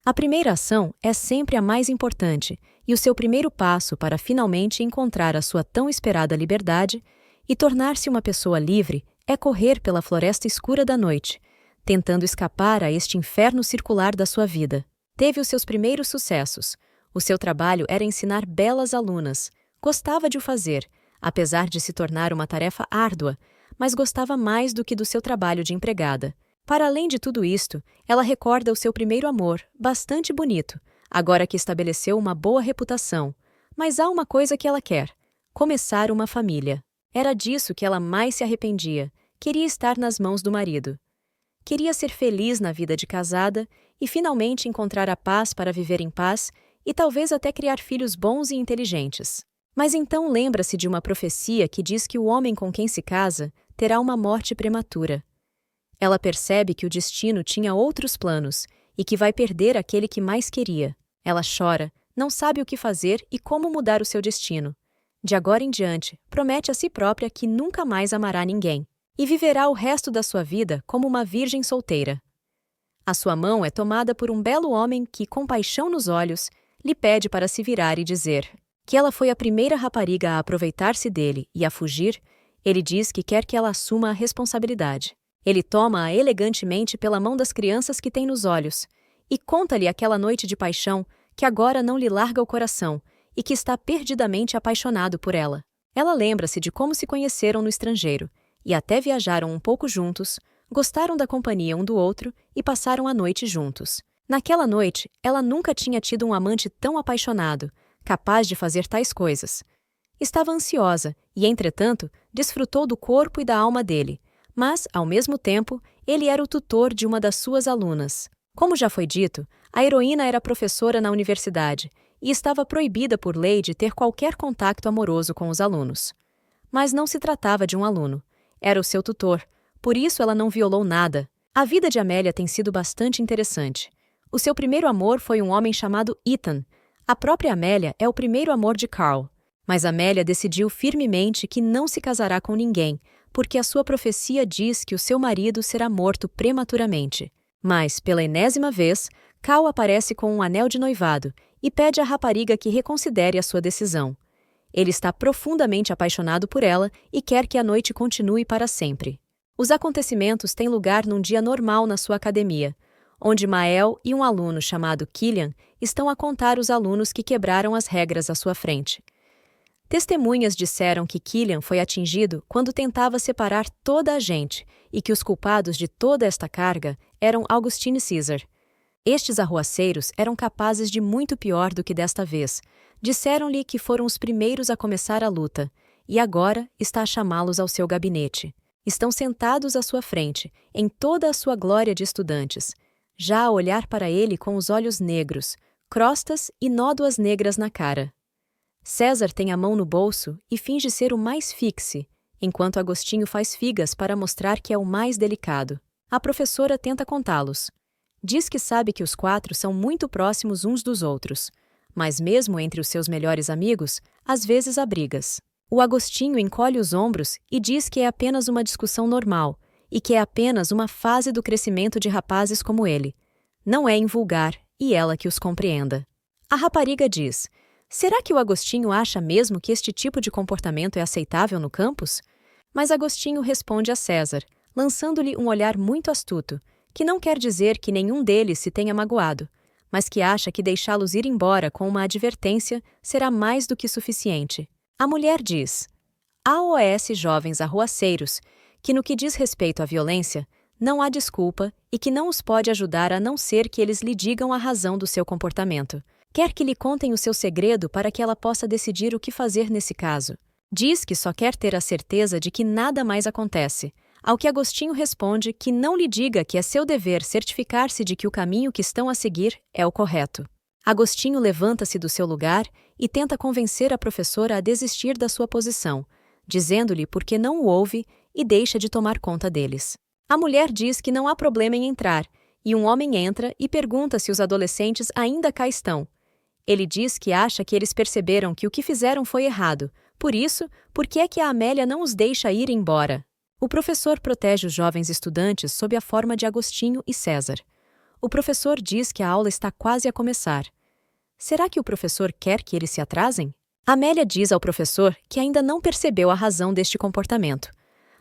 A primeira ação é sempre a mais importante e o seu primeiro passo para finalmente encontrar a sua tão esperada liberdade e tornar-se uma pessoa livre é correr pela floresta escura da noite, tentando escapar a este inferno circular da sua vida. Teve os seus primeiros sucessos. O seu trabalho era ensinar belas alunas. Gostava de o fazer, apesar de se tornar uma tarefa árdua, mas gostava mais do que do seu trabalho de empregada. Para além de tudo isto, ela recorda o seu primeiro amor, bastante bonito, agora que estabeleceu uma boa reputação. Mas há uma coisa que ela quer: começar uma família. Era disso que ela mais se arrependia. Queria estar nas mãos do marido. Queria ser feliz na vida de casada e finalmente encontrar a paz para viver em paz e talvez até criar filhos bons e inteligentes. Mas então lembra-se de uma profecia que diz que o homem com quem se casa terá uma morte prematura. Ela percebe que o destino tinha outros planos e que vai perder aquele que mais queria. Ela chora, não sabe o que fazer e como mudar o seu destino. De agora em diante, promete a si própria que nunca mais amará ninguém e viverá o resto da sua vida como uma virgem solteira. A sua mão é tomada por um belo homem que, com paixão nos olhos, lhe pede para se virar e dizer que ela foi a primeira rapariga a aproveitar-se dele e a fugir. Ele diz que quer que ela assuma a responsabilidade. Ele toma-a elegantemente pela mão das crianças que tem nos olhos e conta-lhe aquela noite de paixão que agora não lhe larga o coração e que está perdidamente apaixonado por ela. Ela lembra-se de como se conheceram no estrangeiro e até viajaram um pouco juntos, gostaram da companhia um do outro e passaram a noite juntos. Naquela noite, ela nunca tinha tido um amante tão apaixonado, capaz de fazer tais coisas. Estava ansiosa e, entretanto, desfrutou do corpo e da alma dele, mas, ao mesmo tempo, ele era o tutor de uma das suas alunas. Como já foi dito, a heroína era professora na universidade e estava proibida por lei de ter qualquer contato amoroso com os alunos. Mas não se tratava de um aluno. Era o seu tutor, por isso ela não violou nada. A vida de Amélia tem sido bastante interessante. O seu primeiro amor foi um homem chamado Ethan. A própria Amélia é o primeiro amor de Carl. Mas Amélia decidiu firmemente que não se casará com ninguém, porque a sua profecia diz que o seu marido será morto prematuramente. Mas, pela enésima vez, Carl aparece com um anel de noivado e pede à rapariga que reconsidere a sua decisão. Ele está profundamente apaixonado por ela e quer que a noite continue para sempre. Os acontecimentos têm lugar num dia normal na sua academia, onde Mael e um aluno chamado Killian estão a contar os alunos que quebraram as regras à sua frente. Testemunhas disseram que Killian foi atingido quando tentava separar toda a gente e que os culpados de toda esta carga eram Augustine e Caesar. Estes arruaceiros eram capazes de muito pior do que desta vez. Disseram-lhe que foram os primeiros a começar a luta e agora está a chamá-los ao seu gabinete. Estão sentados à sua frente, em toda a sua glória de estudantes, já a olhar para ele com os olhos negros, crostas e nódoas negras na cara. César tem a mão no bolso e finge ser o mais fixe, enquanto Agostinho faz figas para mostrar que é o mais delicado. A professora tenta contá-los. Diz que sabe que os quatro são muito próximos uns dos outros, mas mesmo entre os seus melhores amigos, às vezes há brigas. O Agostinho encolhe os ombros e diz que é apenas uma discussão normal e que é apenas uma fase do crescimento de rapazes como ele. Não é invulgar e ela que os compreenda. A rapariga diz: será que o Agostinho acha mesmo que este tipo de comportamento é aceitável no campus? Mas Agostinho responde a César, lançando-lhe um olhar muito astuto, que não quer dizer que nenhum deles se tenha magoado, mas que acha que deixá-los ir embora com uma advertência será mais do que suficiente. A mulher diz: há OS jovens arruaceiros, que no que diz respeito à violência, não há desculpa e que não os pode ajudar a não ser que eles lhe digam a razão do seu comportamento. Quer que lhe contem o seu segredo para que ela possa decidir o que fazer nesse caso. Diz que só quer ter a certeza de que nada mais acontece, ao que Agostinho responde que não lhe diga que é seu dever certificar-se de que o caminho que estão a seguir é o correto. Agostinho levanta-se do seu lugar e tenta convencer a professora a desistir da sua posição, dizendo-lhe por que não o ouve e deixa de tomar conta deles. A mulher diz que não há problema em entrar, e um homem entra e pergunta se os adolescentes ainda cá estão. Ele diz que acha que eles perceberam que o que fizeram foi errado, por que é que a Amélia não os deixa ir embora? O professor protege os jovens estudantes sob a forma de Agostinho e César. O professor diz que a aula está quase a começar. Será que o professor quer que eles se atrasem? Amélia diz ao professor que ainda não percebeu a razão deste comportamento.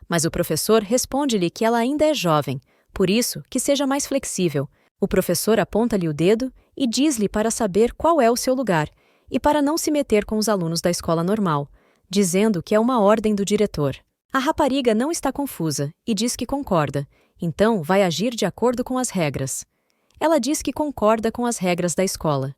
Mas o professor responde-lhe que ela ainda é jovem, por isso que seja mais flexível. O professor aponta-lhe o dedo e diz-lhe para saber qual é o seu lugar e para não se meter com os alunos da escola normal, dizendo que é uma ordem do diretor. A rapariga não está confusa e diz que concorda, então vai agir de acordo com as regras. Ela diz que concorda com as regras da escola.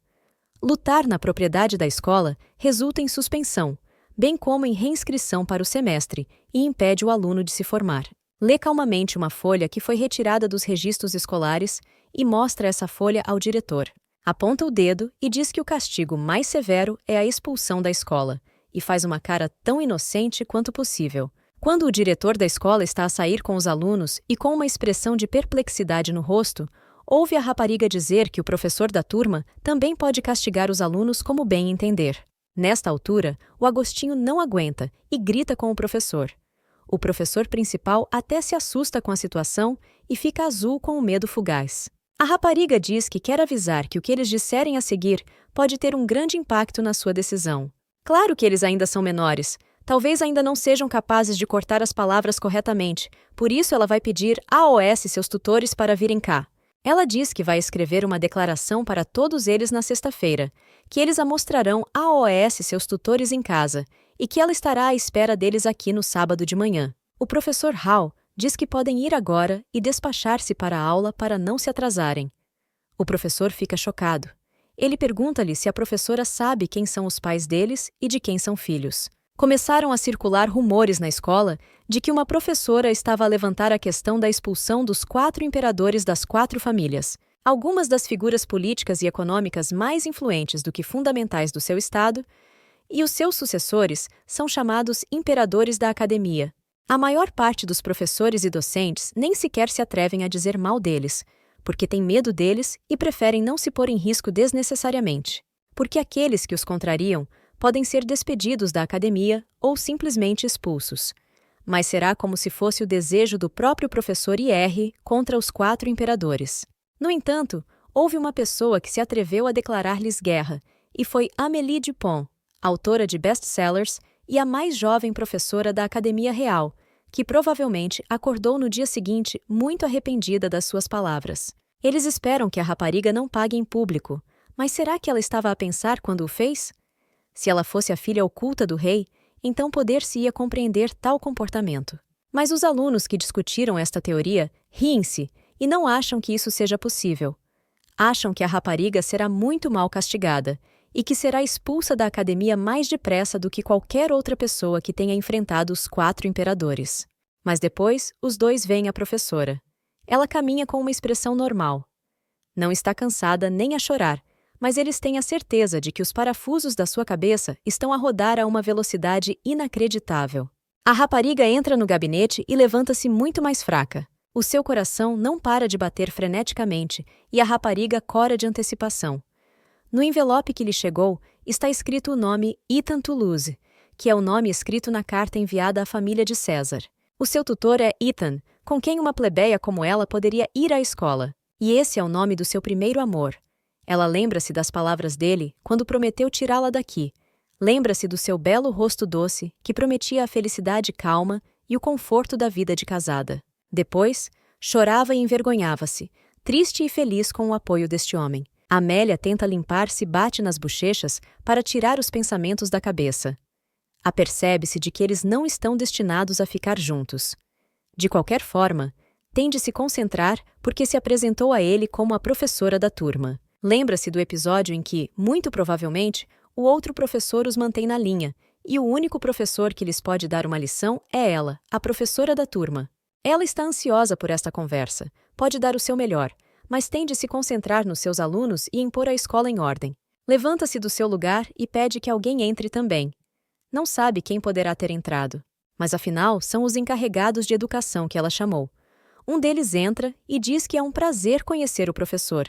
Lutar na propriedade da escola resulta em suspensão, bem como em reinscrição para o semestre, e impede o aluno de se formar. Lê calmamente uma folha que foi retirada dos registros escolares e mostra essa folha ao diretor. Aponta o dedo e diz que o castigo mais severo é a expulsão da escola, e faz uma cara tão inocente quanto possível. Quando o diretor da escola está a sair com os alunos e com uma expressão de perplexidade no rosto, ouve a rapariga dizer que o professor da turma também pode castigar os alunos como bem entender. Nesta altura, o Agostinho não aguenta e grita com o professor. O professor principal até se assusta com a situação e fica azul com o medo fugaz. A rapariga diz que quer avisar que o que eles disserem a seguir pode ter um grande impacto na sua decisão. Claro que eles ainda são menores, talvez ainda não sejam capazes de cortar as palavras corretamente, por isso ela vai pedir AOS seus tutores para virem cá. Ela diz que vai escrever uma declaração para todos eles na sexta-feira, que eles a mostrarão AOS seus tutores em casa e que ela estará à espera deles aqui no sábado de manhã. O professor Hall diz que podem ir agora e despachar-se para a aula para não se atrasarem. O professor fica chocado. Ele pergunta-lhe se a professora sabe quem são os pais deles e de quem são filhos. Começaram a circular rumores na escola de que uma professora estava a levantar a questão da expulsão dos 4 imperadores das 4 famílias. Algumas das figuras políticas e econômicas mais influentes do que fundamentais do seu estado, e os seus sucessores são chamados imperadores da academia. A maior parte dos professores e docentes nem sequer se atrevem a dizer mal deles, porque têm medo deles e preferem não se pôr em risco desnecessariamente. Porque aqueles que os contrariam podem ser despedidos da academia ou simplesmente expulsos. Mas será como se fosse o desejo do próprio professor IR contra os 4 imperadores. No entanto, houve uma pessoa que se atreveu a declarar-lhes guerra, e foi Amélie Dupont, autora de best-sellers e a mais jovem professora da Academia Real, que provavelmente acordou no dia seguinte muito arrependida das suas palavras. Eles esperam que a rapariga não pague em público, mas será que ela estava a pensar quando o fez? Se ela fosse a filha oculta do rei, então poder-se-ia compreender tal comportamento. Mas os alunos que discutiram esta teoria riem-se e não acham que isso seja possível. Acham que a rapariga será muito mal castigada e que será expulsa da academia mais depressa do que qualquer outra pessoa que tenha enfrentado os 4 imperadores. Mas depois, os dois veem a professora. Ela caminha com uma expressão normal. Não está cansada nem a chorar, mas eles têm a certeza de que os parafusos da sua cabeça estão a rodar a uma velocidade inacreditável. A rapariga entra no gabinete e levanta-se muito mais fraca. O seu coração não para de bater freneticamente e a rapariga cora de antecipação. No envelope que lhe chegou, está escrito o nome Ethan Toulouse, que é o nome escrito na carta enviada à família de César. O seu tutor é Ethan, com quem uma plebeia como ela poderia ir à escola. E esse é o nome do seu primeiro amor. Ela lembra-se das palavras dele quando prometeu tirá-la daqui. Lembra-se do seu belo rosto doce, que prometia a felicidade calma e o conforto da vida de casada. Depois, chorava e envergonhava-se, triste e feliz com o apoio deste homem. Amélia tenta limpar-se e bate nas bochechas para tirar os pensamentos da cabeça. Apercebe-se de que eles não estão destinados a ficar juntos. De qualquer forma, tem de se concentrar porque se apresentou a ele como a professora da turma. Lembra-se do episódio em que, muito provavelmente, o outro professor os mantém na linha, e o único professor que lhes pode dar uma lição é ela, a professora da turma. Ela está ansiosa por esta conversa, pode dar o seu melhor, mas tem de se concentrar nos seus alunos e em pôr a escola em ordem. Levanta-se do seu lugar e pede que alguém entre também. Não sabe quem poderá ter entrado, mas afinal são os encarregados de educação que ela chamou. Um deles entra e diz que é um prazer conhecer o professor.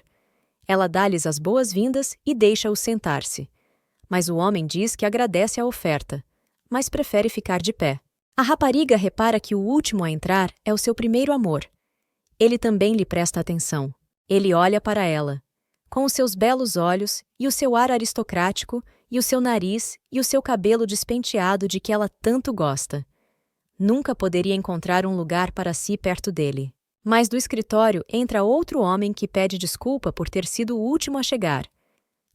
Ela dá-lhes as boas-vindas e deixa-os sentar-se. Mas o homem diz que agradece a oferta, mas prefere ficar de pé. A rapariga repara que o último a entrar é o seu primeiro amor. Ele também lhe presta atenção. Ele olha para ela. Com os seus belos olhos, e o seu ar aristocrático, e o seu nariz, e o seu cabelo despenteado de que ela tanto gosta. Nunca poderia encontrar um lugar para si perto dele. Mas do escritório entra outro homem que pede desculpa por ter sido o último a chegar.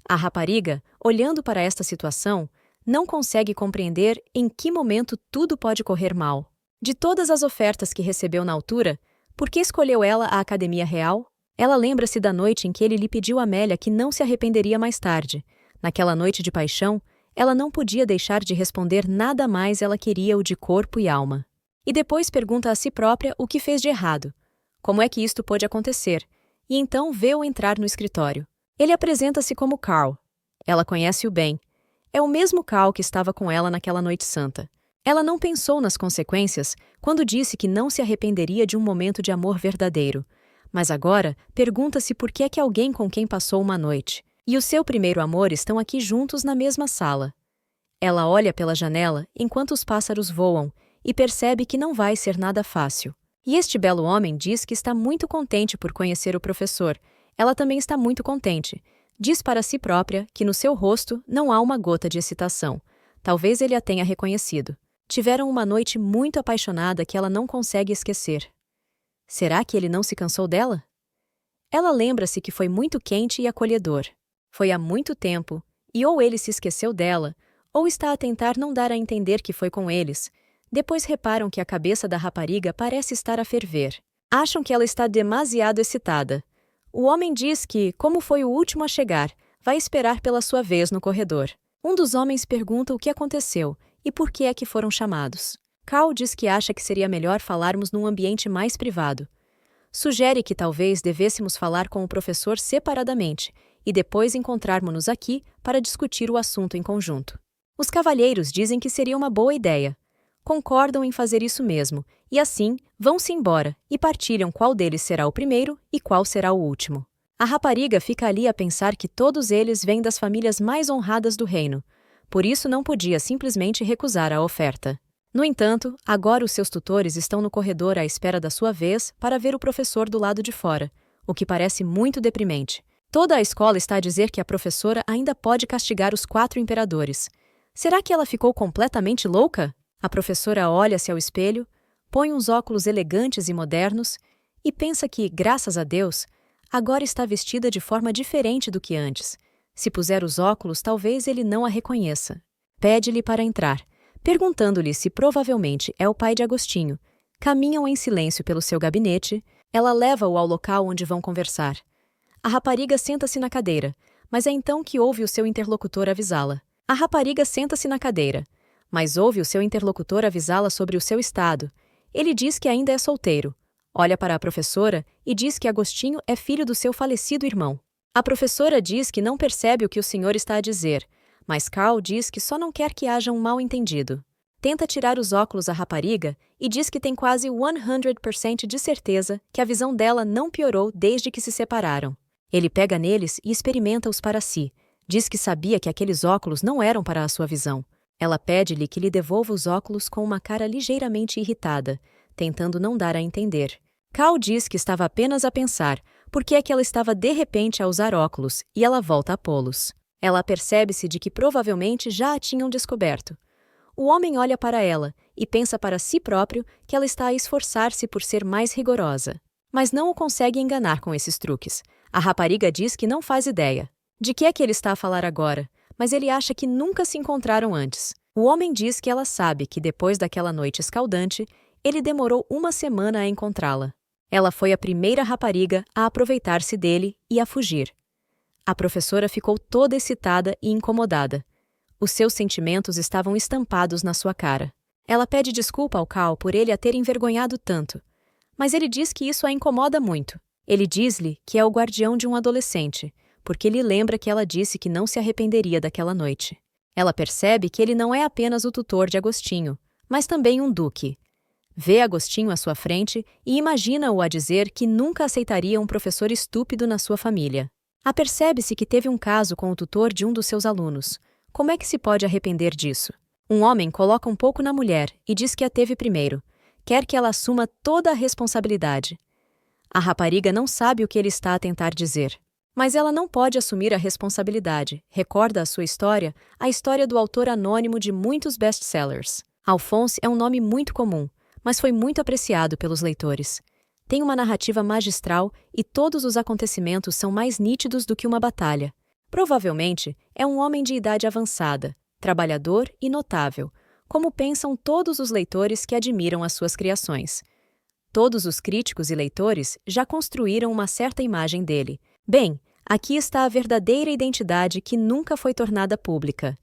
A rapariga, olhando para esta situação, não consegue compreender em que momento tudo pode correr mal. De todas as ofertas que recebeu na altura, por que escolheu ela a Academia Real? Ela lembra-se da noite em que ele lhe pediu a Amélia que não se arrependeria mais tarde. Naquela noite de paixão, ela não podia deixar de responder nada mais, ela queria-o de corpo e alma. E depois pergunta a si própria o que fez de errado. Como é que isto pôde acontecer? E então vê-o entrar no escritório. Ele apresenta-se como Carl. Ela conhece-o bem. É o mesmo Carl que estava com ela naquela noite santa. Ela não pensou nas consequências quando disse que não se arrependeria de um momento de amor verdadeiro. Mas agora pergunta-se por que é que alguém com quem passou uma noite e o seu primeiro amor estão aqui juntos na mesma sala. Ela olha pela janela enquanto os pássaros voam e percebe que não vai ser nada fácil. E este belo homem diz que está muito contente por conhecer o professor. Ela também está muito contente. Diz para si própria que no seu rosto não há uma gota de excitação. Talvez ele a tenha reconhecido. Tiveram uma noite muito apaixonada que ela não consegue esquecer. Será que ele não se cansou dela? Ela lembra-se que foi muito quente e acolhedor. Foi há muito tempo, e ou ele se esqueceu dela, ou está a tentar não dar a entender que foi com eles. Depois reparam que a cabeça da rapariga parece estar a ferver. Acham que ela está demasiado excitada. O homem diz que, como foi o último a chegar, vai esperar pela sua vez no corredor. Um dos homens pergunta o que aconteceu e por que é que foram chamados. Carl diz que acha que seria melhor falarmos num ambiente mais privado. Sugere que talvez devêssemos falar com o professor separadamente e depois encontrarmos-nos aqui para discutir o assunto em conjunto. Os cavalheiros dizem que seria uma boa ideia. Concordam em fazer isso mesmo, e assim vão-se embora e partilham qual deles será o primeiro e qual será o último. A rapariga fica ali a pensar que todos eles vêm das famílias mais honradas do reino, por isso não podia simplesmente recusar a oferta. No entanto, agora os seus tutores estão no corredor à espera da sua vez para ver o professor do lado de fora, o que parece muito deprimente. Toda a escola está a dizer que a professora ainda pode castigar os 4 imperadores. Será que ela ficou completamente louca? A professora olha-se ao espelho, põe uns óculos elegantes e modernos e pensa que, graças a Deus, agora está vestida de forma diferente do que antes. Se puser os óculos, talvez ele não a reconheça. Pede-lhe para entrar, perguntando-lhe se provavelmente é o pai de Agostinho. Caminham em silêncio pelo seu gabinete, ela leva-o ao local onde vão conversar. A rapariga senta-se na cadeira, mas é então que ouve o seu interlocutor avisá-la. A rapariga senta-se na cadeira, mas ouve o seu interlocutor avisá-la sobre o seu estado. Ele diz que ainda é solteiro. Olha para a professora e diz que Agostinho é filho do seu falecido irmão. A professora diz que não percebe o que o senhor está a dizer, mas Carl diz que só não quer que haja um mal-entendido. Tenta tirar os óculos à rapariga e diz que tem quase 100% de certeza que a visão dela não piorou desde que se separaram. Ele pega neles e experimenta-os para si. Diz que sabia que aqueles óculos não eram para a sua visão. Ela pede-lhe que lhe devolva os óculos com uma cara ligeiramente irritada, tentando não dar a entender. Carl diz que estava apenas a pensar por que é que ela estava de repente a usar óculos e ela volta a pô-los. Ela apercebe-se de que provavelmente já a tinham descoberto. O homem olha para ela e pensa para si próprio que ela está a esforçar-se por ser mais rigorosa. Mas não o consegue enganar com esses truques. A rapariga diz que não faz ideia. De que é que ele está a falar agora? Mas ele acha que nunca se encontraram antes. O homem diz que ela sabe que depois daquela noite escaldante, ele demorou 1 semana a encontrá-la. Ela foi a primeira rapariga a aproveitar-se dele e a fugir. A professora ficou toda excitada e incomodada. Os seus sentimentos estavam estampados na sua cara. Ela pede desculpa ao Carl por ele a ter envergonhado tanto. Mas ele diz que isso a incomoda muito. Ele diz-lhe que é o guardião de um adolescente, porque lhe lembra que ela disse que não se arrependeria daquela noite. Ela percebe que ele não é apenas o tutor de Agostinho, mas também um duque. Vê Agostinho à sua frente e imagina-o a dizer que nunca aceitaria um professor estúpido na sua família. Apercebe-se que teve um caso com o tutor de um dos seus alunos. Como é que se pode arrepender disso? Um homem coloca um pouco na mulher e diz que a teve primeiro. Quer que ela assuma toda a responsabilidade. A rapariga não sabe o que ele está a tentar dizer. Mas ela não pode assumir a responsabilidade. Recorda a sua história, a história do autor anônimo de muitos best-sellers. Alphonse é um nome muito comum, mas foi muito apreciado pelos leitores. Tem uma narrativa magistral e todos os acontecimentos são mais nítidos do que uma batalha. Provavelmente, é um homem de idade avançada, trabalhador e notável, como pensam todos os leitores que admiram as suas criações. Todos os críticos e leitores já construíram uma certa imagem dele. Bem, aqui está a verdadeira identidade que nunca foi tornada pública.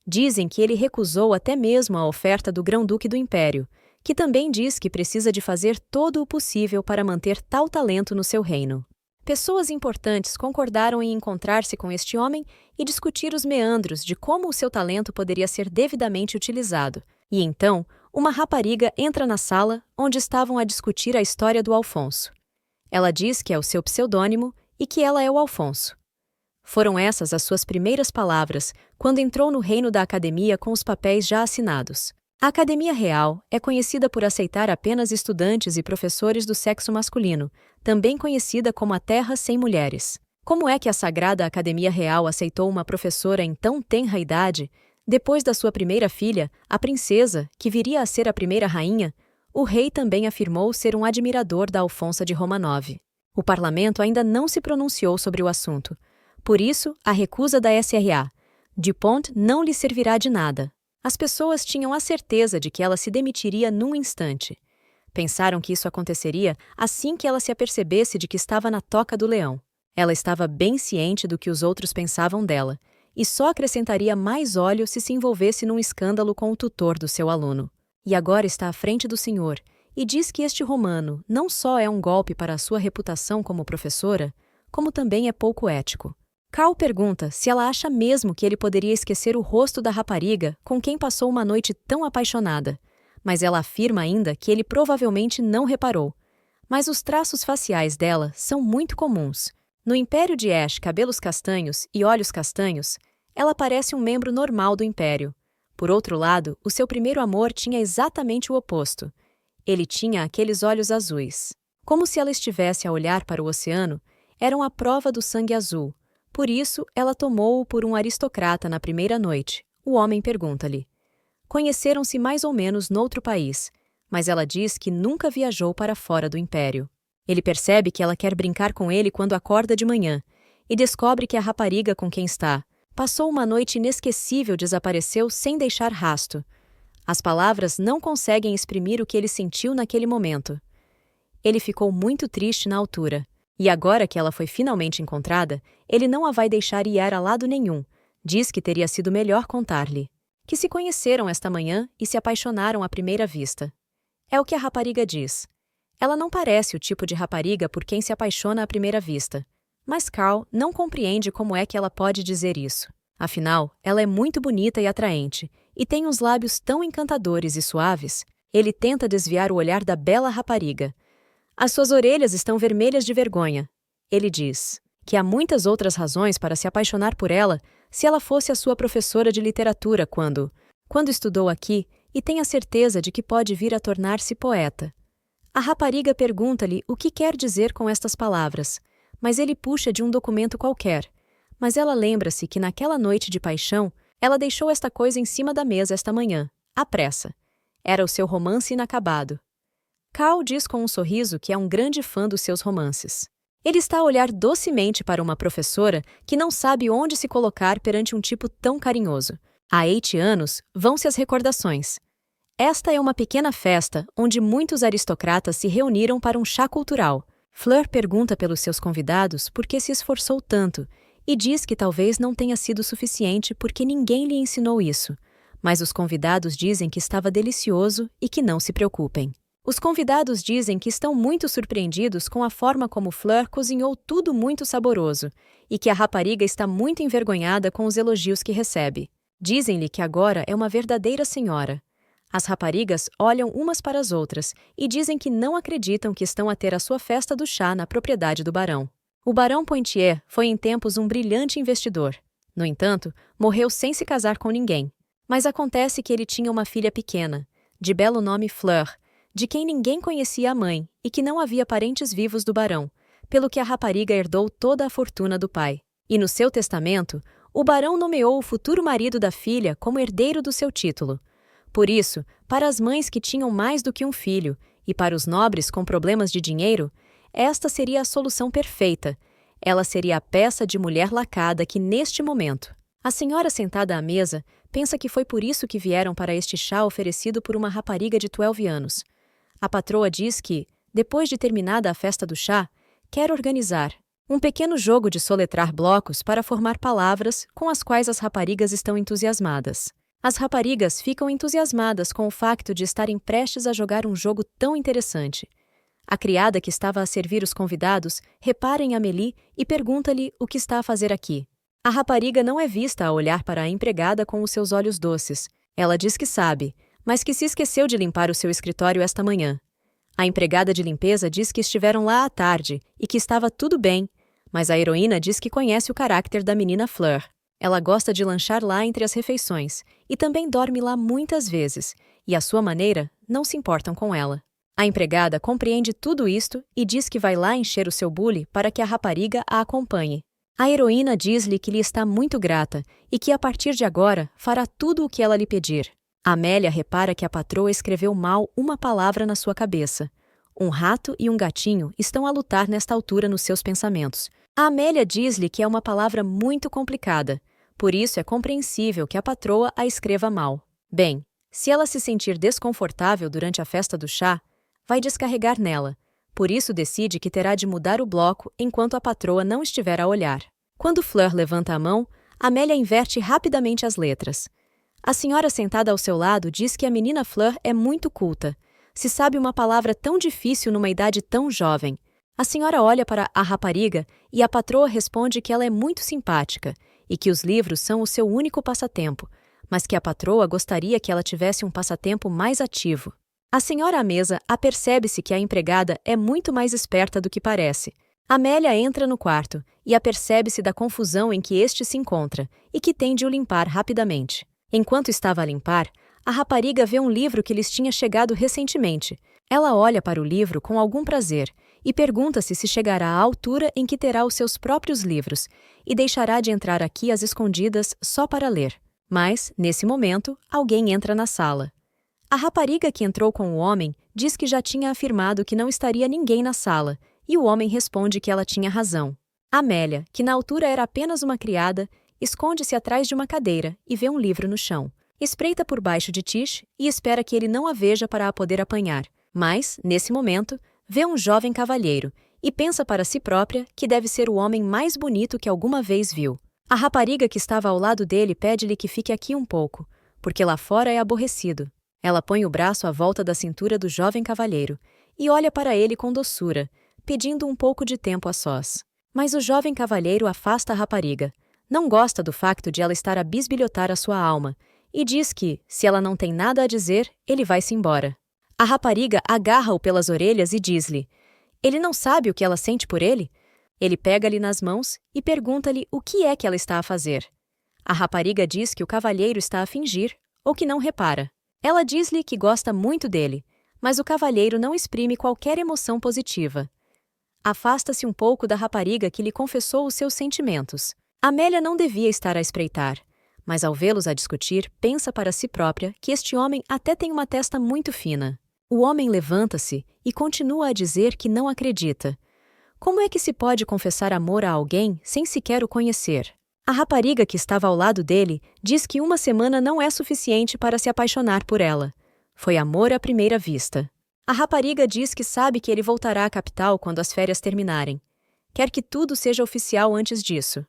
Dizem que ele recusou até mesmo a oferta do Grão-Duque do Império, que também diz que precisa de fazer todo o possível para manter tal talento no seu reino. Pessoas importantes concordaram em encontrar-se com este homem e discutir os meandros de como o seu talento poderia ser devidamente utilizado. E então, uma rapariga entra na sala onde estavam a discutir a história do Alfonso. Ela diz que é o seu pseudônimo e que ela é o Alfonso. Foram essas as suas primeiras palavras quando entrou no reino da Academia com os papéis já assinados. A Academia Real é conhecida por aceitar apenas estudantes e professores do sexo masculino, também conhecida como a Terra Sem Mulheres. Como é que a Sagrada Academia Real aceitou uma professora em tão tenra idade? Depois da sua primeira filha, a princesa, que viria a ser a primeira rainha, o rei também afirmou ser um admirador da Alfonsa de Romanov. O parlamento ainda não se pronunciou sobre o assunto. Por isso, a recusa da SRA. Dupont não lhe servirá de nada. As pessoas tinham a certeza de que ela se demitiria num instante. Pensaram que isso aconteceria assim que ela se apercebesse de que estava na toca do leão. Ela estava bem ciente do que os outros pensavam dela, e só acrescentaria mais óleo se envolvesse num escândalo com o tutor do seu aluno. E agora está à frente do senhor, e diz que este romano não só é um golpe para a sua reputação como professora, como também é pouco ético. Carl pergunta se ela acha mesmo que ele poderia esquecer o rosto da rapariga com quem passou uma noite tão apaixonada, mas ela afirma ainda que ele provavelmente não reparou. Mas os traços faciais dela são muito comuns. No Império de Ash, cabelos castanhos e olhos castanhos, ela parece um membro normal do Império. Por outro lado, o seu primeiro amor tinha exatamente o oposto. Ele tinha aqueles olhos azuis. Como se ela estivesse a olhar para o oceano, eram a prova do sangue azul. Por isso, ela tomou-o por um aristocrata na primeira noite. O homem pergunta-lhe. Conheceram-se mais ou menos noutro país, mas ela diz que nunca viajou para fora do Império. Ele percebe que ela quer brincar com ele quando acorda de manhã, e descobre que a rapariga com quem está passou uma noite inesquecível e desapareceu sem deixar rasto. As palavras não conseguem exprimir o que ele sentiu naquele momento. Ele ficou muito triste na altura. E agora que ela foi finalmente encontrada, ele não a vai deixar ir a lado nenhum. Diz que teria sido melhor contar-lhe que se conheceram esta manhã e se apaixonaram à primeira vista. É o que a rapariga diz. Ela não parece o tipo de rapariga por quem se apaixona à primeira vista. Mas Carl não compreende como é que ela pode dizer isso. Afinal, ela é muito bonita e atraente, e tem uns lábios tão encantadores e suaves. Ele tenta desviar o olhar da bela rapariga. As suas orelhas estão vermelhas de vergonha. Ele diz que há muitas outras razões para se apaixonar por ela se ela fosse a sua professora de literatura quando estudou aqui e tem a certeza de que pode vir a tornar-se poeta. A rapariga pergunta-lhe o que quer dizer com estas palavras, mas ele puxa de um documento qualquer. Mas ela lembra-se que naquela noite de paixão, ela deixou esta coisa em cima da mesa esta manhã, à pressa. Era o seu romance inacabado. Carl diz com um sorriso que é um grande fã dos seus romances. Ele está a olhar docemente para uma professora que não sabe onde se colocar perante um tipo tão carinhoso. Há 8 anos, vão-se as recordações. Esta é uma pequena festa onde muitos aristocratas se reuniram para um chá cultural. Fleur pergunta pelos seus convidados por que se esforçou tanto e diz que talvez não tenha sido suficiente porque ninguém lhe ensinou isso. Mas os convidados dizem que estava delicioso e que não se preocupem. Os convidados dizem que estão muito surpreendidos com a forma como Fleur cozinhou tudo muito saboroso e que a rapariga está muito envergonhada com os elogios que recebe. Dizem-lhe que agora é uma verdadeira senhora. As raparigas olham umas para as outras e dizem que não acreditam que estão a ter a sua festa do chá na propriedade do barão. O barão Poitiers foi em tempos um brilhante investidor. No entanto, morreu sem se casar com ninguém. Mas acontece que ele tinha uma filha pequena, de belo nome Fleur, de quem ninguém conhecia a mãe e que não havia parentes vivos do barão, pelo que a rapariga herdou toda a fortuna do pai. E no seu testamento, o barão nomeou o futuro marido da filha como herdeiro do seu título. Por isso, para as mães que tinham mais do que um filho e para os nobres com problemas de dinheiro, esta seria a solução perfeita. Ela seria a peça de mulher lacada que, neste momento, a senhora sentada à mesa pensa que foi por isso que vieram para este chá oferecido por uma rapariga de 12 anos. A patroa diz que, depois de terminada a festa do chá, quer organizar um pequeno jogo de soletrar blocos para formar palavras com as quais as raparigas estão entusiasmadas. As raparigas ficam entusiasmadas com o facto de estarem prestes a jogar um jogo tão interessante. A criada que estava a servir os convidados repara em Amélie e pergunta-lhe o que está a fazer aqui. A rapariga não é vista a olhar para a empregada com os seus olhos doces. Ela diz que sabe, mas que se esqueceu de limpar o seu escritório esta manhã. A empregada de limpeza diz que estiveram lá à tarde e que estava tudo bem, mas a heroína diz que conhece o caráter da menina Fleur. Ela gosta de lanchar lá entre as refeições e também dorme lá muitas vezes, e à sua maneira não se importam com ela. A empregada compreende tudo isto e diz que vai lá encher o seu bule para que a rapariga a acompanhe. A heroína diz-lhe que lhe está muito grata e que a partir de agora fará tudo o que ela lhe pedir. Amélia repara que a patroa escreveu mal uma palavra na sua cabeça. Um rato e um gatinho estão a lutar nesta altura nos seus pensamentos. A Amélia diz-lhe que é uma palavra muito complicada, por isso é compreensível que a patroa a escreva mal. Bem, se ela se sentir desconfortável durante a festa do chá, vai descarregar nela. Por isso decide que terá de mudar o bloco enquanto a patroa não estiver a olhar. Quando Fleur levanta a mão, Amélia inverte rapidamente as letras. A senhora sentada ao seu lado diz que a menina Fleur é muito culta. Se sabe uma palavra tão difícil numa idade tão jovem. A senhora olha para a rapariga e a patroa responde que ela é muito simpática e que os livros são o seu único passatempo, mas que a patroa gostaria que ela tivesse um passatempo mais ativo. A senhora à mesa apercebe-se que a empregada é muito mais esperta do que parece. Amélia entra no quarto e apercebe-se da confusão em que este se encontra e que tem de o limpar rapidamente. Enquanto estava a limpar, a rapariga vê um livro que lhes tinha chegado recentemente. Ela olha para o livro com algum prazer e pergunta-se se chegará à altura em que terá os seus próprios livros e deixará de entrar aqui às escondidas só para ler. Mas, nesse momento, alguém entra na sala. A rapariga que entrou com o homem diz que já tinha afirmado que não estaria ninguém na sala, e o homem responde que ela tinha razão. Amélia, que na altura era apenas uma criada, esconde-se atrás de uma cadeira e vê um livro no chão. Espreita por baixo de Tish e espera que ele não a veja para a poder apanhar. Mas, nesse momento, vê um jovem cavalheiro e pensa para si própria que deve ser o homem mais bonito que alguma vez viu. A rapariga que estava ao lado dele pede-lhe que fique aqui um pouco, porque lá fora é aborrecido. Ela põe o braço à volta da cintura do jovem cavalheiro e olha para ele com doçura, pedindo um pouco de tempo a sós. Mas o jovem cavalheiro afasta a rapariga. Não gosta do facto de ela estar a bisbilhotar a sua alma e diz que, se ela não tem nada a dizer, ele vai-se embora. A rapariga agarra-o pelas orelhas e diz-lhe: ele não sabe o que ela sente por ele? Ele pega-lhe nas mãos e pergunta-lhe o que é que ela está a fazer. A rapariga diz que o cavalheiro está a fingir ou que não repara. Ela diz-lhe que gosta muito dele, mas o cavalheiro não exprime qualquer emoção positiva. Afasta-se um pouco da rapariga que lhe confessou os seus sentimentos. Amélia não devia estar a espreitar, mas ao vê-los a discutir, pensa para si própria que este homem até tem uma testa muito fina. O homem levanta-se e continua a dizer que não acredita. Como é que se pode confessar amor a alguém sem sequer o conhecer? A rapariga que estava ao lado dele diz que uma semana não é suficiente para se apaixonar por ela. Foi amor à primeira vista. A rapariga diz que sabe que ele voltará à capital quando as férias terminarem. Quer que tudo seja oficial antes disso.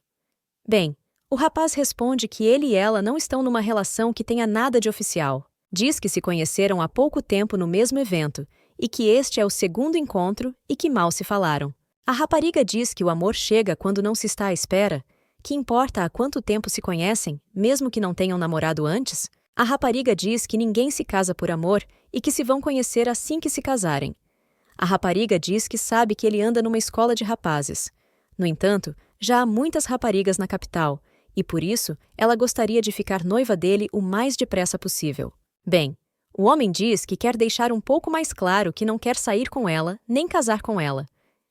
Bem, o rapaz responde que ele e ela não estão numa relação que tenha nada de oficial. Diz que se conheceram há pouco tempo no mesmo evento e que este é o segundo encontro e que mal se falaram. A rapariga diz que o amor chega quando não se está à espera. Que importa há quanto tempo se conhecem, mesmo que não tenham namorado antes? A rapariga diz que ninguém se casa por amor e que se vão conhecer assim que se casarem. A rapariga diz que sabe que ele anda numa escola de rapazes. No entanto, já há muitas raparigas na capital, e por isso ela gostaria de ficar noiva dele o mais depressa possível. Bem, O homem diz que quer deixar um pouco mais claro que não quer sair com ela, nem casar com ela.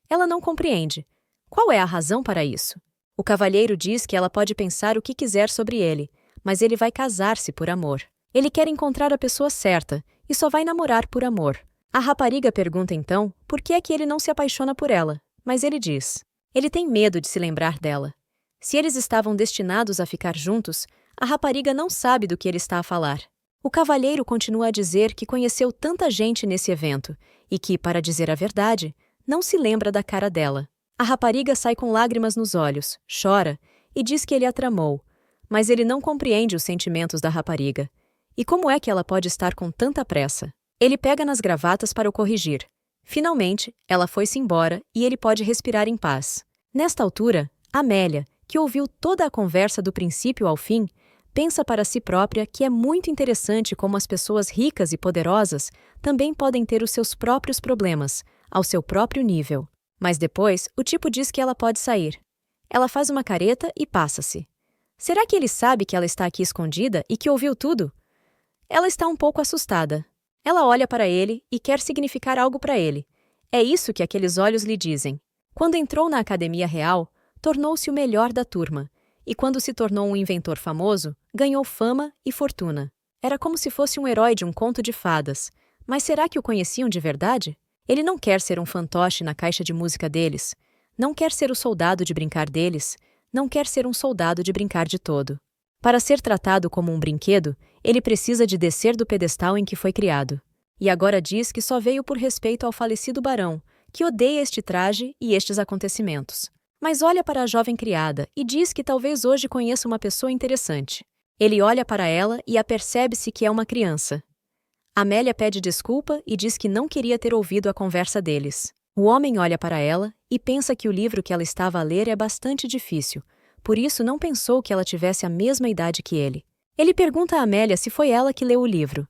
Ela não compreende. Qual é a razão para isso? O cavalheiro diz que ela pode pensar o que quiser sobre ele, mas ele vai casar-se por amor. Ele quer encontrar a pessoa certa e só vai namorar por amor. A rapariga pergunta então por que é que ele não se apaixona por ela, mas ele diz: ele tem medo de se lembrar dela. Se eles estavam destinados a ficar juntos, a rapariga não sabe do que ele está a falar. O cavalheiro continua a dizer que conheceu tanta gente nesse evento e que, para dizer a verdade, não se lembra da cara dela. A rapariga sai com lágrimas nos olhos, chora e diz que ele a tramou, mas ele não compreende os sentimentos da rapariga. E como é que ela pode estar com tanta pressa? Ele pega nas gravatas para o corrigir. Finalmente, ela foi-se embora e ele pode respirar em paz. Nesta altura, Amélia, que ouviu toda a conversa do princípio ao fim, pensa para si própria que é muito interessante como as pessoas ricas e poderosas também podem ter os seus próprios problemas, ao seu próprio nível. Mas depois, o tipo diz que ela pode sair. Ela faz uma careta e passa-se. Será que ele sabe que ela está aqui escondida e que ouviu tudo? Ela está um pouco assustada. Ela olha para ele e quer significar algo para ele. É isso que aqueles olhos lhe dizem. Quando entrou na Academia Real, tornou-se o melhor da turma. E quando se tornou um inventor famoso, ganhou fama e fortuna. Era como se fosse um herói de um conto de fadas. Mas será que o conheciam de verdade? Ele não quer ser um fantoche na caixa de música deles. Não quer ser o soldado de brincar deles. Não quer ser um soldado de brincar de todo. Para ser tratado como um brinquedo, ele precisa de descer do pedestal em que foi criado. E agora diz que só veio por respeito ao falecido barão, que odeia este traje e estes acontecimentos. Mas olha para a jovem criada e diz que talvez hoje conheça uma pessoa interessante. Ele olha para ela e apercebe-se que é uma criança. Amélia pede desculpa e diz que não queria ter ouvido a conversa deles. O homem olha para ela e pensa que o livro que ela estava a ler é bastante difícil, por isso não pensou que ela tivesse a mesma idade que ele. Ele pergunta a Amélia se foi ela que leu o livro.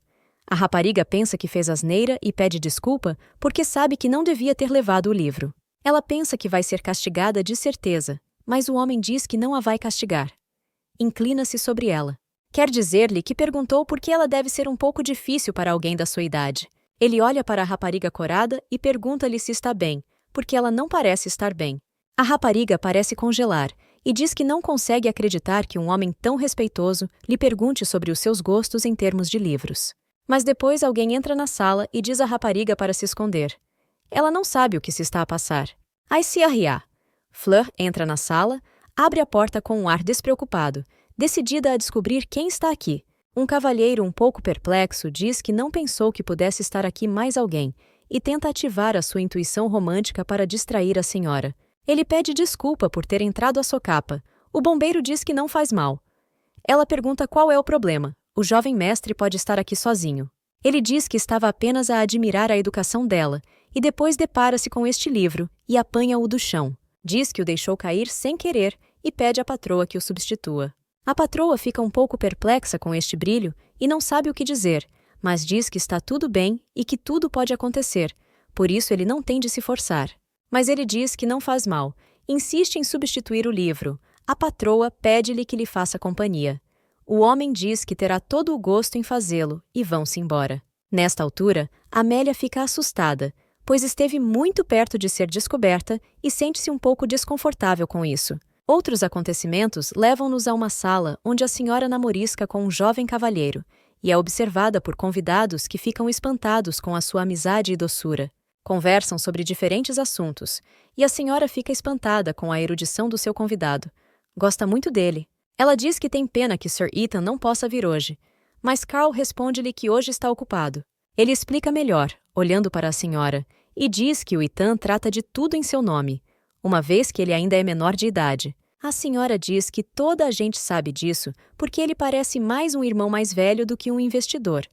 A rapariga pensa que fez asneira e pede desculpa porque sabe que não devia ter levado o livro. Ela pensa que vai ser castigada de certeza, mas o homem diz que não a vai castigar. Inclina-se sobre ela. Quer dizer-lhe que perguntou por que ela deve ser um pouco difícil para alguém da sua idade. Ele olha para a rapariga corada e pergunta-lhe se está bem, porque ela não parece estar bem. A rapariga parece congelar e diz que não consegue acreditar que um homem tão respeitoso lhe pergunte sobre os seus gostos em termos de livros. Mas depois alguém entra na sala e diz à rapariga para se esconder. Ela não sabe o que se está a passar. Ai se arriar. Fleur entra na sala, abre a porta com um ar despreocupado, decidida a descobrir quem está aqui. Um cavalheiro um pouco perplexo diz que não pensou que pudesse estar aqui mais alguém e tenta ativar a sua intuição romântica para distrair a senhora. Ele pede desculpa por ter entrado à socapa. O bombeiro diz que não faz mal. Ela pergunta qual é o problema. O jovem mestre pode estar aqui sozinho. Ele diz que estava apenas a admirar a educação dela e depois depara-se com este livro e apanha-o do chão. Diz que o deixou cair sem querer e pede à patroa que o substitua. A patroa fica um pouco perplexa com este brilho e não sabe o que dizer, mas diz que está tudo bem e que tudo pode acontecer, por isso ele não tem de se forçar. Mas ele diz que não faz mal, insiste em substituir o livro. A patroa pede-lhe que lhe faça companhia. O homem diz que terá todo o gosto em fazê-lo e vão-se embora. Nesta altura, Amélia fica assustada, pois esteve muito perto de ser descoberta e sente-se um pouco desconfortável com isso. Outros acontecimentos levam-nos a uma sala onde a senhora namorisca com um jovem cavalheiro e é observada por convidados que ficam espantados com a sua amizade e doçura. Conversam sobre diferentes assuntos e a senhora fica espantada com a erudição do seu convidado. Gosta muito dele. Ela diz que tem pena que Sir Ethan não possa vir hoje, mas Carl responde-lhe que hoje está ocupado. Ele explica melhor, olhando para a senhora, e diz que o Ethan trata de tudo em seu nome, uma vez que ele ainda é menor de idade. A senhora diz que toda a gente sabe disso porque ele parece mais um irmão mais velho do que um investidor.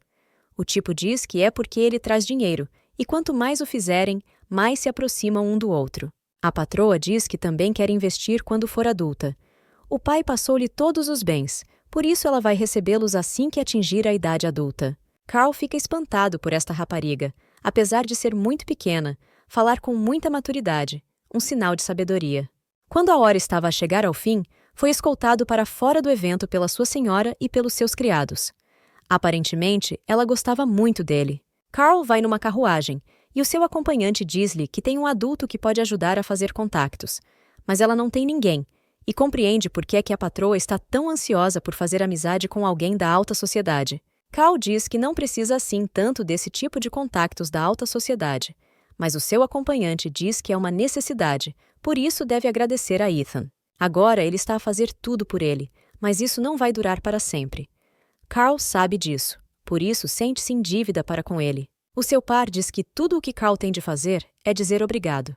O tipo diz que é porque ele traz dinheiro, e quanto mais o fizerem, mais se aproximam um do outro. A patroa diz que também quer investir quando for adulta. O pai passou-lhe todos os bens, por isso ela vai recebê-los assim que atingir a idade adulta. Carl fica espantado por esta rapariga, apesar de ser muito pequena, falar com muita maturidade, um sinal de sabedoria. Quando a hora estava a chegar ao fim, foi escoltado para fora do evento pela sua senhora e pelos seus criados. Aparentemente, ela gostava muito dele. Carl vai numa carruagem, e o seu acompanhante diz-lhe que tem um adulto que pode ajudar a fazer contactos. Mas ela não tem ninguém, e compreende por que é que a patroa está tão ansiosa por fazer amizade com alguém da alta sociedade. Carl diz que não precisa assim tanto desse tipo de contactos da alta sociedade, mas o seu acompanhante diz que é uma necessidade, por isso deve agradecer a Ethan. Agora ele está a fazer tudo por ele, mas isso não vai durar para sempre. Carl sabe disso, por isso sente-se em dívida para com ele. O seu par diz que tudo o que Carl tem de fazer é dizer obrigado.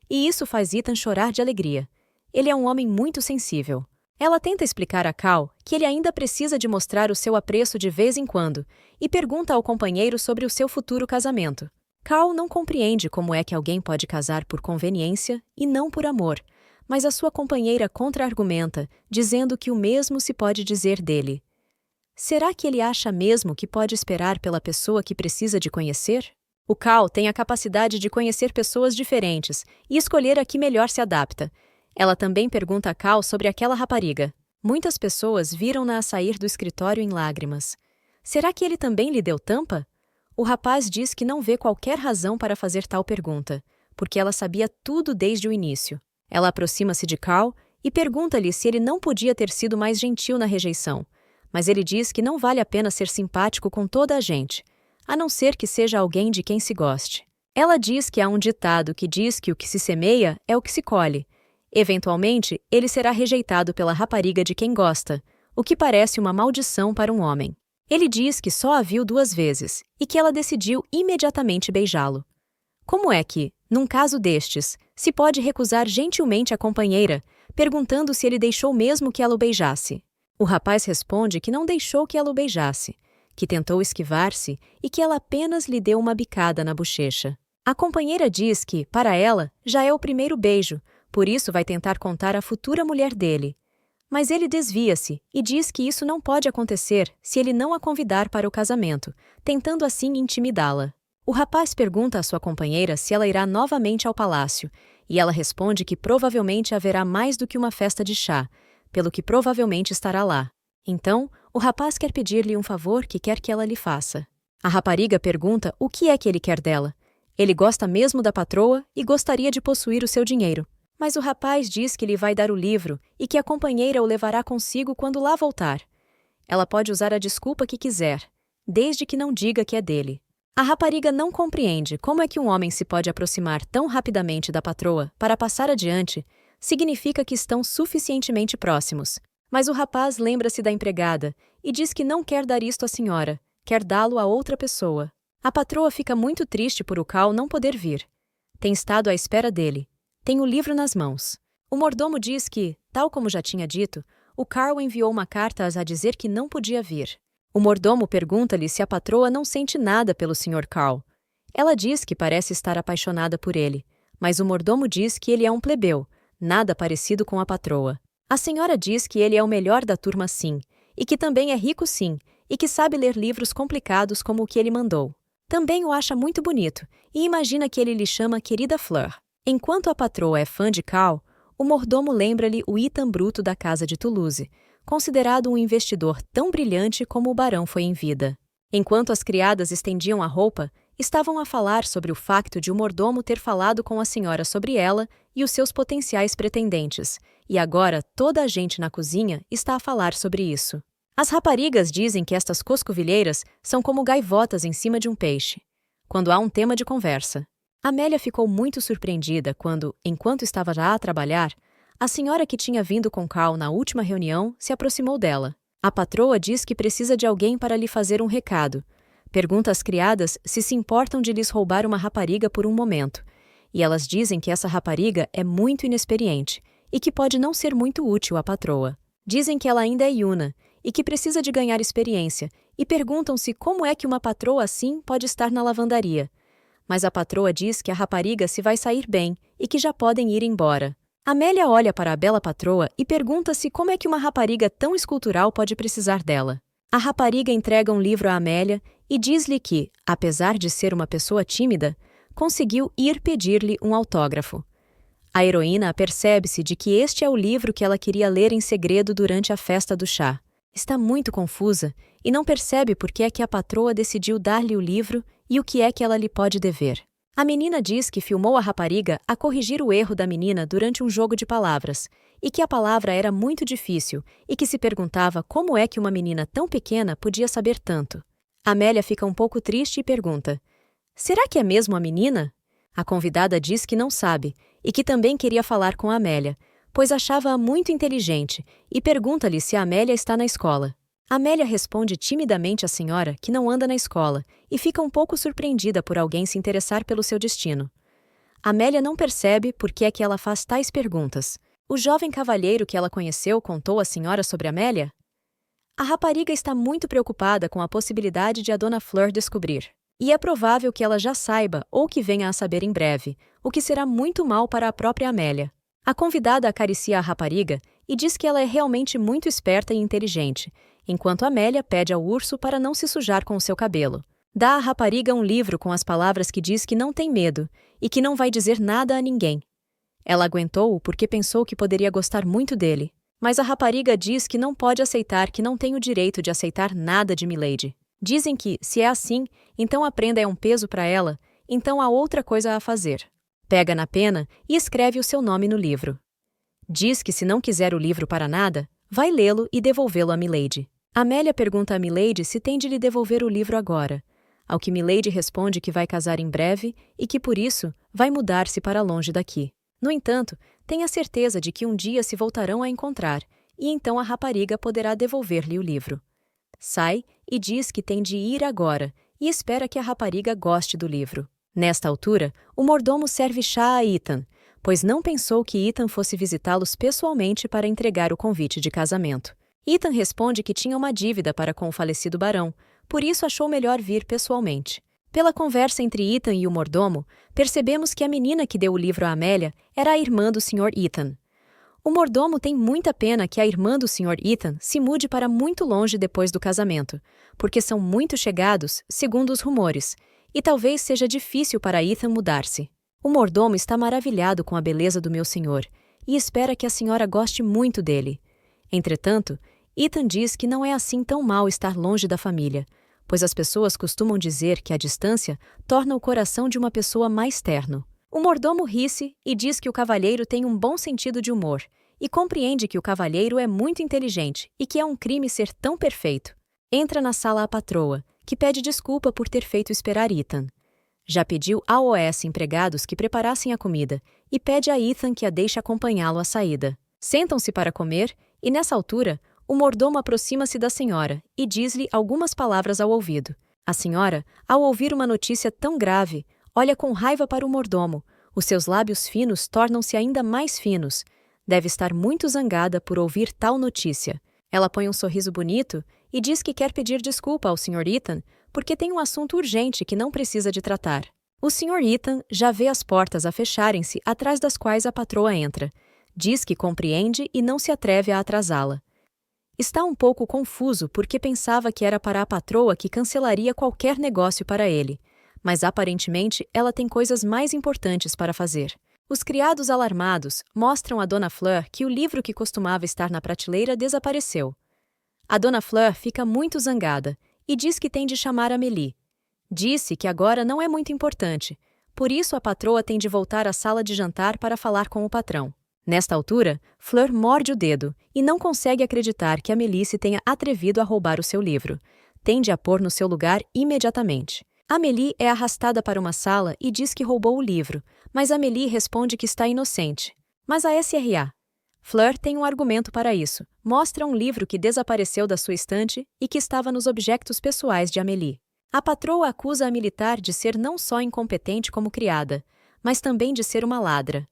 E isso faz Ethan chorar de alegria. Ele é um homem muito sensível. Ela tenta explicar a Carl que ele ainda precisa de mostrar o seu apreço de vez em quando e pergunta ao companheiro sobre o seu futuro casamento. Carl não compreende como é que alguém pode casar por conveniência e não por amor, mas a sua companheira contra-argumenta, dizendo que o mesmo se pode dizer dele. Será que ele acha mesmo que pode esperar pela pessoa que precisa de conhecer? O Carl tem a capacidade de conhecer pessoas diferentes e escolher a que melhor se adapta. Ela também pergunta a Carl sobre aquela rapariga. Muitas pessoas viram-na a sair do escritório em lágrimas. Será que ele também lhe deu tampa? O rapaz diz que não vê qualquer razão para fazer tal pergunta, porque ela sabia tudo desde o início. Ela aproxima-se de Carl e pergunta-lhe se ele não podia ter sido mais gentil na rejeição, mas ele diz que não vale a pena ser simpático com toda a gente, a não ser que seja alguém de quem se goste. Ela diz que há um ditado que diz que o que se semeia é o que se colhe. Eventualmente, ele será rejeitado pela rapariga de quem gosta, o que parece uma maldição para um homem. Ele diz que só a viu 2 vezes e que ela decidiu imediatamente beijá-lo. Como é que, num caso destes, se pode recusar gentilmente a companheira, perguntando se ele deixou mesmo que ela o beijasse? O rapaz responde que não deixou que ela o beijasse, que tentou esquivar-se e que ela apenas lhe deu uma bicada na bochecha. A companheira diz que, para ela, já é o primeiro beijo, por isso vai tentar contar à futura mulher dele. Mas ele desvia-se e diz que isso não pode acontecer se ele não a convidar para o casamento, tentando assim intimidá-la. O rapaz pergunta à sua companheira se ela irá novamente ao palácio, e ela responde que provavelmente haverá mais do que uma festa de chá, pelo que provavelmente estará lá. Então, o rapaz quer pedir-lhe um favor que quer que ela lhe faça. A rapariga pergunta o que é que ele quer dela. Ele gosta mesmo da patroa e gostaria de possuir o seu dinheiro. Mas o rapaz diz que lhe vai dar o livro e que a companheira o levará consigo quando lá voltar. Ela pode usar a desculpa que quiser, desde que não diga que é dele. A rapariga não compreende como é que um homem se pode aproximar tão rapidamente da patroa para passar adiante, significa que estão suficientemente próximos. Mas o rapaz lembra-se da empregada e diz que não quer dar isto à senhora, quer dá-lo a outra pessoa. A patroa fica muito triste por o Carl não poder vir. Tem estado à espera dele. Tem o livro nas mãos. O mordomo diz que, tal como já tinha dito, o Carl enviou uma carta a dizer que não podia vir. O mordomo pergunta-lhe se a patroa não sente nada pelo Sr. Carl. Ela diz que parece estar apaixonada por ele, mas o mordomo diz que ele é um plebeu, nada parecido com a patroa. A senhora diz que ele é o melhor da turma sim, e que também é rico sim, e que sabe ler livros complicados como o que ele mandou. Também o acha muito bonito, e imagina que ele lhe chama querida Fleur. Enquanto a patroa é fã de Carl, o mordomo lembra-lhe o Ethan Bruto da casa de Toulouse, considerado um investidor tão brilhante como o barão foi em vida. Enquanto as criadas estendiam a roupa, estavam a falar sobre o facto de o mordomo ter falado com a senhora sobre ela e os seus potenciais pretendentes, e agora toda a gente na cozinha está a falar sobre isso. As raparigas dizem que estas coscovilheiras são como gaivotas em cima de um peixe, quando há um tema de conversa. Amélia ficou muito surpreendida quando, enquanto estava já a trabalhar, a senhora que tinha vindo com Carl na última reunião se aproximou dela. A patroa diz que precisa de alguém para lhe fazer um recado. Pergunta às criadas se importam de lhes roubar uma rapariga por um momento, e elas dizem que essa rapariga é muito inexperiente e que pode não ser muito útil à patroa. Dizem que ela ainda é iuna e que precisa de ganhar experiência, e perguntam-se como é que uma patroa assim pode estar na lavandaria. Mas a patroa diz que a rapariga se vai sair bem e que já podem ir embora. Amélia olha para a bela patroa e pergunta-se como é que uma rapariga tão escultural pode precisar dela. A rapariga entrega um livro a Amélia e diz-lhe que, apesar de ser uma pessoa tímida, conseguiu ir pedir-lhe um autógrafo. A heroína apercebe-se de que este é o livro que ela queria ler em segredo durante a festa do chá. Está muito confusa e não percebe por que é que a patroa decidiu dar-lhe o livro e o que é que ela lhe pode dever. A menina diz que filmou a rapariga a corrigir o erro da menina durante um jogo de palavras, e que a palavra era muito difícil e que se perguntava como é que uma menina tão pequena podia saber tanto. Amélia fica um pouco triste e pergunta: será que é mesmo a menina? A convidada diz que não sabe e que também queria falar com a Amélia, pois achava-a muito inteligente, e pergunta-lhe se a Amélia está na escola. Amélia responde timidamente à senhora que não anda na escola e fica um pouco surpreendida por alguém se interessar pelo seu destino. Amélia não percebe por que é que ela faz tais perguntas. O jovem cavalheiro que ela conheceu contou à senhora sobre Amélia? A rapariga está muito preocupada com a possibilidade de a Dona Fleur descobrir. E é provável que ela já saiba ou que venha a saber em breve, o que será muito mal para a própria Amélia. A convidada acaricia a rapariga e diz que ela é realmente muito esperta e inteligente, enquanto Amélia pede ao urso para não se sujar com o seu cabelo. Dá à rapariga um livro com as palavras que diz que não tem medo e que não vai dizer nada a ninguém. Ela aguentou-o porque pensou que poderia gostar muito dele, mas a rapariga diz que não pode aceitar que não tem o direito de aceitar nada de Milady. Dizem que, se é assim, então a prenda é um peso para ela, então há outra coisa a fazer. Pega na pena e escreve o seu nome no livro. Diz que se não quiser o livro para nada, vai lê-lo e devolvê-lo a Milady. Amélia pergunta a Milady se tem de lhe devolver o livro agora, ao que Milady responde que vai casar em breve e que, por isso, vai mudar-se para longe daqui. No entanto, tem a certeza de que um dia se voltarão a encontrar, e então a rapariga poderá devolver-lhe o livro. Sai e diz que tem de ir agora, e espera que a rapariga goste do livro. Nesta altura, o mordomo serve chá a Ethan, pois não pensou que Ethan fosse visitá-los pessoalmente para entregar o convite de casamento. Ethan responde que tinha uma dívida para com o falecido barão, por isso achou melhor vir pessoalmente. Pela conversa entre Ethan e o mordomo, percebemos que a menina que deu o livro a Amélia era a irmã do Sr. Ethan. O mordomo tem muita pena que a irmã do Sr. Ethan se mude para muito longe depois do casamento, porque são muito chegados, segundo os rumores, e talvez seja difícil para Ethan mudar-se. O mordomo está maravilhado com a beleza do meu senhor e espera que a senhora goste muito dele. Entretanto, Ethan diz que não é assim tão mal estar longe da família, pois as pessoas costumam dizer que a distância torna o coração de uma pessoa mais terno. O mordomo ri-se e diz que o cavalheiro tem um bom sentido de humor e compreende que o cavalheiro é muito inteligente e que é um crime ser tão perfeito. Entra na sala a patroa, que pede desculpa por ter feito esperar Ethan. Já pediu ao OS empregados que preparassem a comida e pede a Ethan que a deixe acompanhá-lo à saída. Sentam-se para comer e, nessa altura, o mordomo aproxima-se da senhora e diz-lhe algumas palavras ao ouvido. A senhora, ao ouvir uma notícia tão grave, olha com raiva para o mordomo. Os seus lábios finos tornam-se ainda mais finos. Deve estar muito zangada por ouvir tal notícia. Ela põe um sorriso bonito e diz que quer pedir desculpa ao Sr. Ethan porque tem um assunto urgente que não precisa de tratar. O Sr. Ethan já vê as portas a fecharem-se atrás das quais a patroa entra. Diz que compreende e não se atreve a atrasá-la. Está um pouco confuso porque pensava que era para a patroa que cancelaria qualquer negócio para ele, mas aparentemente ela tem coisas mais importantes para fazer. Os criados alarmados mostram a Dona Fleur que o livro que costumava estar na prateleira desapareceu. A Dona Fleur fica muito zangada e diz que tem de chamar Amélie. Disse que agora não é muito importante, por isso a patroa tem de voltar à sala de jantar para falar com o patrão. Nesta altura, Fleur morde o dedo e não consegue acreditar que Amélie se tenha atrevido a roubar o seu livro. Tende a pôr no seu lugar imediatamente. Amélie é arrastada para uma sala e diz que roubou o livro, mas Amélie responde que está inocente. Mas a SRA. Fleur tem um argumento para isso. Mostra um livro que desapareceu da sua estante e que estava nos objetos pessoais de Amélie. A patroa acusa a militar de ser não só incompetente como criada, mas também de ser uma ladra.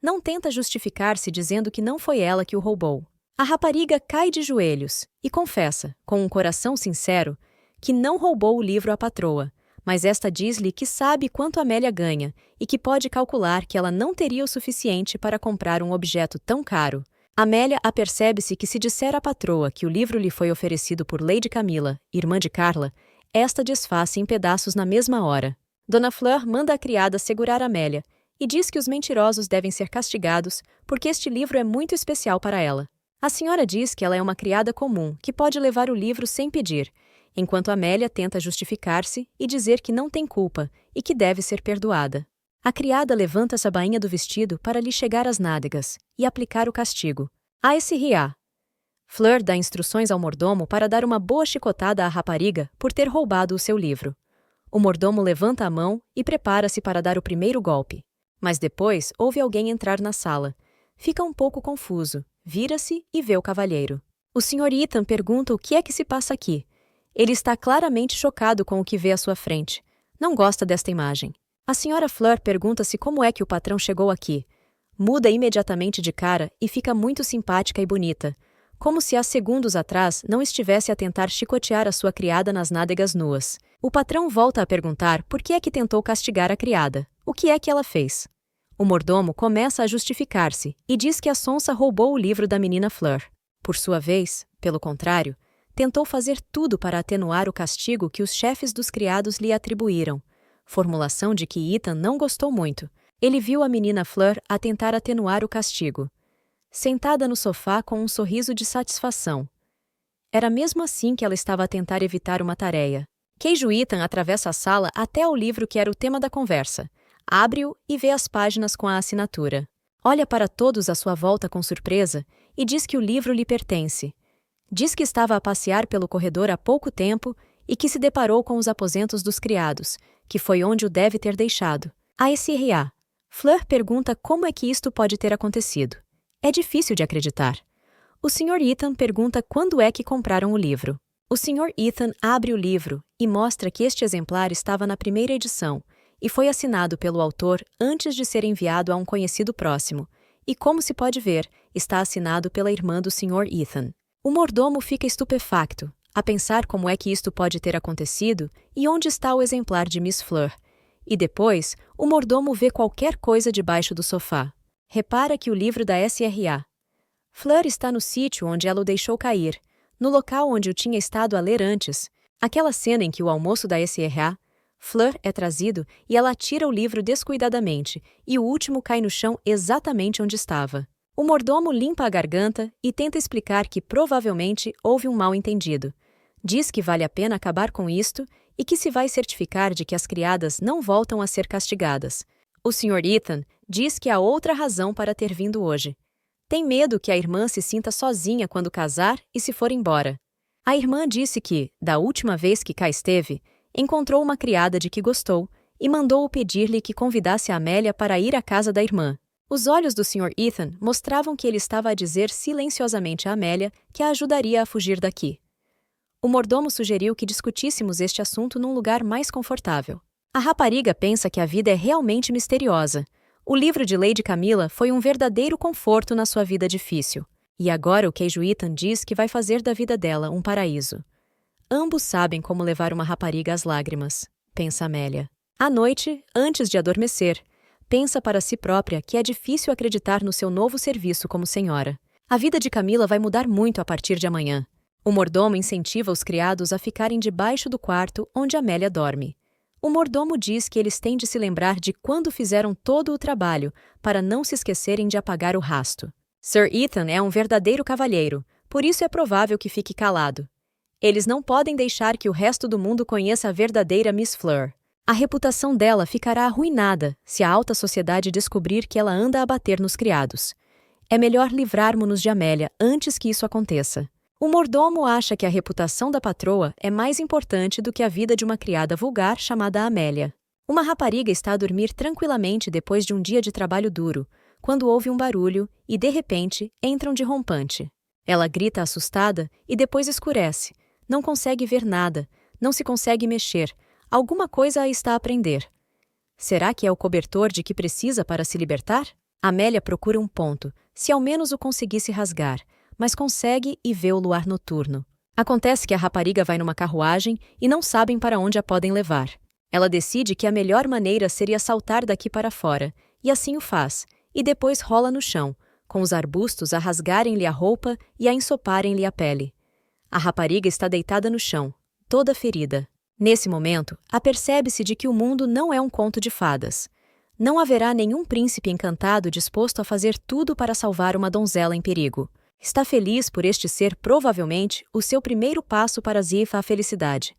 Não tenta justificar-se dizendo que não foi ela que o roubou. A rapariga cai de joelhos e confessa, com um coração sincero, que não roubou o livro à patroa, mas esta diz-lhe que sabe quanto Amélia ganha e que pode calcular que ela não teria o suficiente para comprar um objeto tão caro. Amélia apercebe-se que se disser à patroa que o livro lhe foi oferecido por Lady Camila, irmã de Carla, esta desfaz-se em pedaços na mesma hora. Dona Fleur manda a criada segurar Amélia e diz que os mentirosos devem ser castigados porque este livro é muito especial para ela. A senhora diz que ela é uma criada comum, que pode levar o livro sem pedir, enquanto Amélia tenta justificar-se e dizer que não tem culpa e que deve ser perdoada. A criada levanta essa bainha do vestido para lhe chegar às nádegas e aplicar o castigo. A.S.R.A. Fleur dá instruções ao mordomo para dar uma boa chicotada à rapariga por ter roubado o seu livro. O mordomo levanta a mão e prepara-se para dar o primeiro golpe. Mas depois ouve alguém entrar na sala. Fica um pouco confuso, vira-se e vê o cavalheiro. O Sr. Ethan pergunta o que é que se passa aqui. Ele está claramente chocado com o que vê à sua frente. Não gosta desta imagem. A Sra. Fleur pergunta-se como é que o patrão chegou aqui. Muda imediatamente de cara e fica muito simpática e bonita, como se há segundos atrás não estivesse a tentar chicotear a sua criada nas nádegas nuas. O patrão volta a perguntar por que é que tentou castigar a criada. O que é que ela fez? O mordomo começa a justificar-se e diz que a sonsa roubou o livro da menina Fleur. Por sua vez, pelo contrário, tentou fazer tudo para atenuar o castigo que os chefes dos criados lhe atribuíram, formulação de que Ethan não gostou muito. Ele viu a menina Fleur a tentar atenuar o castigo, sentada no sofá com um sorriso de satisfação. Era mesmo assim que ela estava a tentar evitar uma tarefa. Queijo Ethan atravessa a sala até ao livro que era o tema da conversa, abre-o e vê as páginas com a assinatura. Olha para todos à sua volta com surpresa e diz que o livro lhe pertence. Diz que estava a passear pelo corredor há pouco tempo e que se deparou com os aposentos dos criados, que foi onde o deve ter deixado. A.S.R.A. Fleur pergunta como é que isto pode ter acontecido. É difícil de acreditar. O Sr. Ethan pergunta quando é que compraram o livro. O Sr. Ethan abre o livro e mostra que este exemplar estava na primeira edição e foi assinado pelo autor antes de ser enviado a um conhecido próximo, e como se pode ver, está assinado pela irmã do Sr. Ethan. O mordomo fica estupefacto, a pensar como é que isto pode ter acontecido e onde está o exemplar de Miss Fleur. E depois, o mordomo vê qualquer coisa debaixo do sofá. Repara que o livro da S.R.A. Fleur está no sítio onde ela o deixou cair, no local onde o tinha estado a ler antes. Aquela cena em que o almoço da S.R.A. Fleur é trazido e ela atira o livro descuidadamente, e o último cai no chão exatamente onde estava. O mordomo limpa a garganta e tenta explicar que provavelmente houve um mal-entendido. Diz que vale a pena acabar com isto e que se vai certificar de que as criadas não voltam a ser castigadas. O Sr. Ethan diz que há outra razão para ter vindo hoje. Tem medo que a irmã se sinta sozinha quando casar e se for embora. A irmã disse que, da última vez que cá esteve, encontrou uma criada de que gostou e mandou-o pedir-lhe que convidasse a Amélia para ir à casa da irmã. Os olhos do Sr. Ethan mostravam que ele estava a dizer silenciosamente a Amélia que a ajudaria a fugir daqui. O mordomo sugeriu que discutíssemos este assunto num lugar mais confortável. A rapariga pensa que a vida é realmente misteriosa. O livro de Lady Camila foi um verdadeiro conforto na sua vida difícil. E agora o queijo Ethan diz que vai fazer da vida dela um paraíso. Ambos sabem como levar uma rapariga às lágrimas, pensa Amélia. À noite, antes de adormecer, pensa para si própria que é difícil acreditar no seu novo serviço como senhora. A vida de Camila vai mudar muito a partir de amanhã. O mordomo incentiva os criados a ficarem debaixo do quarto onde Amélia dorme. O mordomo diz que eles têm de se lembrar de quando fizeram todo o trabalho, para não se esquecerem de apagar o rasto. Sir Ethan é um verdadeiro cavalheiro, por isso é provável que fique calado. Eles não podem deixar que o resto do mundo conheça a verdadeira Miss Fleur. A reputação dela ficará arruinada se a alta sociedade descobrir que ela anda a bater nos criados. É melhor livrarmos-nos de Amélia antes que isso aconteça. O mordomo acha que a reputação da patroa é mais importante do que a vida de uma criada vulgar chamada Amélia. Uma rapariga está a dormir tranquilamente depois de um dia de trabalho duro, quando ouve um barulho e, de repente, entram de rompante. Ela grita assustada e depois escurece. Não consegue ver nada, não se consegue mexer. Alguma coisa a está a prender. Será que é o cobertor de que precisa para se libertar? Amélia procura um ponto, se ao menos o conseguisse rasgar, mas consegue e vê o luar noturno. Acontece que a rapariga vai numa carruagem e não sabem para onde a podem levar. Ela decide que a melhor maneira seria saltar daqui para fora, e assim o faz, e depois rola no chão, com os arbustos a rasgarem-lhe a roupa e a ensoparem-lhe a pele. A rapariga está deitada no chão, toda ferida. Nesse momento, apercebe-se de que o mundo não é um conto de fadas. Não haverá nenhum príncipe encantado disposto a fazer tudo para salvar uma donzela em perigo. Está feliz por este ser provavelmente o seu primeiro passo para a felicidade.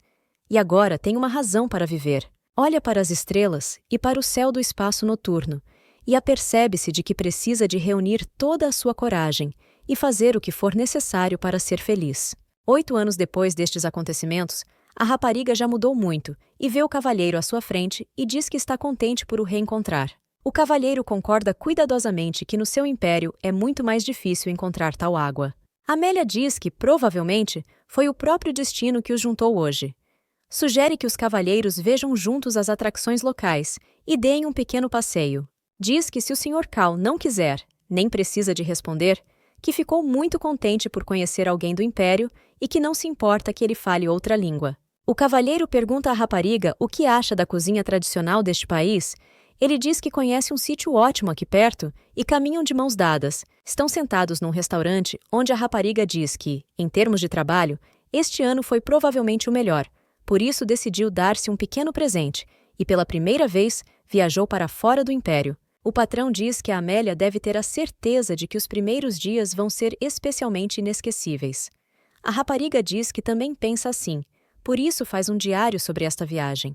E agora tem uma razão para viver. Olha para as estrelas e para o céu do espaço noturno, e apercebe-se de que precisa de reunir toda a sua coragem e fazer o que for necessário para ser feliz. 8 anos depois destes acontecimentos, a rapariga já mudou muito e vê o cavalheiro à sua frente e diz que está contente por o reencontrar. O cavalheiro concorda cuidadosamente que no seu império é muito mais difícil encontrar tal água. Amélia diz que, provavelmente, foi o próprio destino que os juntou hoje. Sugere que os cavalheiros vejam juntos as atrações locais e deem um pequeno passeio. Diz que se o Sr. Cal não quiser, nem precisa de responder, que ficou muito contente por conhecer alguém do império e que não se importa que ele fale outra língua. O cavalheiro pergunta à rapariga o que acha da cozinha tradicional deste país. Ele diz que conhece um sítio ótimo aqui perto e caminham de mãos dadas. Estão sentados num restaurante onde a rapariga diz que, em termos de trabalho, este ano foi provavelmente o melhor. Por isso decidiu dar-se um pequeno presente e, pela primeira vez, viajou para fora do império. O patrão diz que a Amélia deve ter a certeza de que os primeiros dias vão ser especialmente inesquecíveis. A rapariga diz que também pensa assim, por isso faz um diário sobre esta viagem.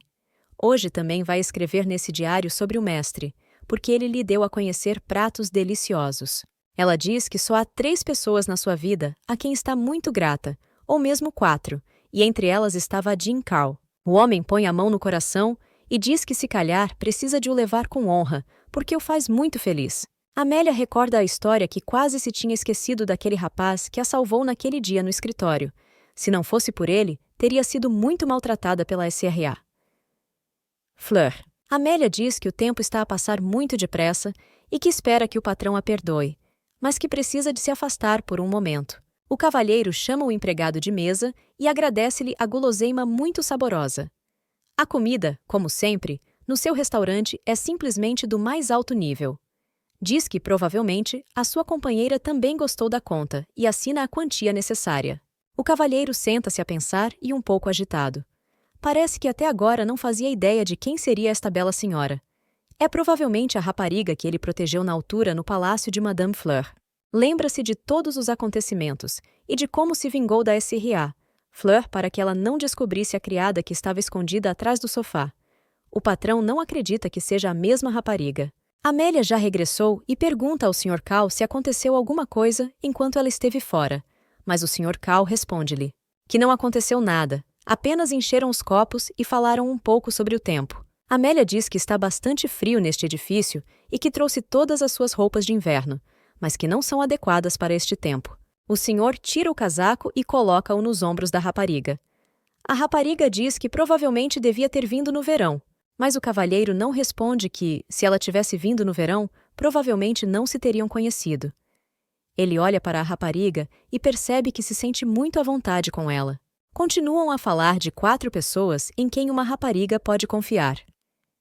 Hoje também vai escrever nesse diário sobre o mestre, porque ele lhe deu a conhecer pratos deliciosos. Ela diz que só há 3 pessoas na sua vida a quem está muito grata, ou mesmo 4, e entre elas estava a Jin Kao. O homem põe a mão no coração e diz que se calhar precisa de o levar com honra, porque o faz muito feliz. Amélia recorda a história que quase se tinha esquecido daquele rapaz que a salvou naquele dia no escritório. Se não fosse por ele, teria sido muito maltratada pela SRA. Fleur. Amélia diz que o tempo está a passar muito depressa e que espera que o patrão a perdoe, mas que precisa de se afastar por um momento. O cavalheiro chama o empregado de mesa e agradece-lhe a guloseima muito saborosa. A comida, como sempre, no seu restaurante é simplesmente do mais alto nível. Diz que, provavelmente, a sua companheira também gostou da conta e assina a quantia necessária. O cavalheiro senta-se a pensar e um pouco agitado. Parece que até agora não fazia ideia de quem seria esta bela senhora. É provavelmente a rapariga que ele protegeu na altura no palácio de Madame Fleur. Lembra-se de todos os acontecimentos e de como se vingou da SRA, Fleur, para que ela não descobrisse a criada que estava escondida atrás do sofá. O patrão não acredita que seja a mesma rapariga. Amélia já regressou e pergunta ao Sr. Cal se aconteceu alguma coisa enquanto ela esteve fora, mas o Sr. Cal responde-lhe que não aconteceu nada, apenas encheram os copos e falaram um pouco sobre o tempo. Amélia diz que está bastante frio neste edifício e que trouxe todas as suas roupas de inverno, mas que não são adequadas para este tempo. O senhor tira o casaco e coloca-o nos ombros da rapariga. A rapariga diz que provavelmente devia ter vindo no verão, mas o cavalheiro não responde que, se ela tivesse vindo no verão, provavelmente não se teriam conhecido. Ele olha para a rapariga e percebe que se sente muito à vontade com ela. Continuam a falar de 4 pessoas em quem uma rapariga pode confiar.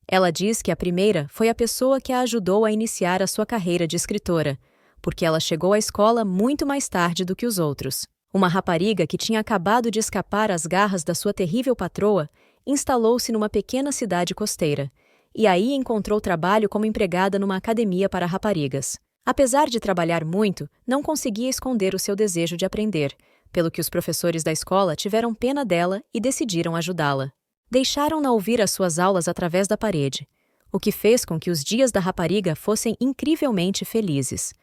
Ela diz que a primeira foi a pessoa que a ajudou a iniciar a sua carreira de escritora, porque ela chegou à escola muito mais tarde do que os outros. Uma rapariga que tinha acabado de escapar às garras da sua terrível patroa instalou-se numa pequena cidade costeira, e aí encontrou trabalho como empregada numa academia para raparigas. Apesar de trabalhar muito, não conseguia esconder o seu desejo de aprender, pelo que os professores da escola tiveram pena dela e decidiram ajudá-la. Deixaram-na ouvir as suas aulas através da parede, o que fez com que os dias da rapariga fossem incrivelmente felizes.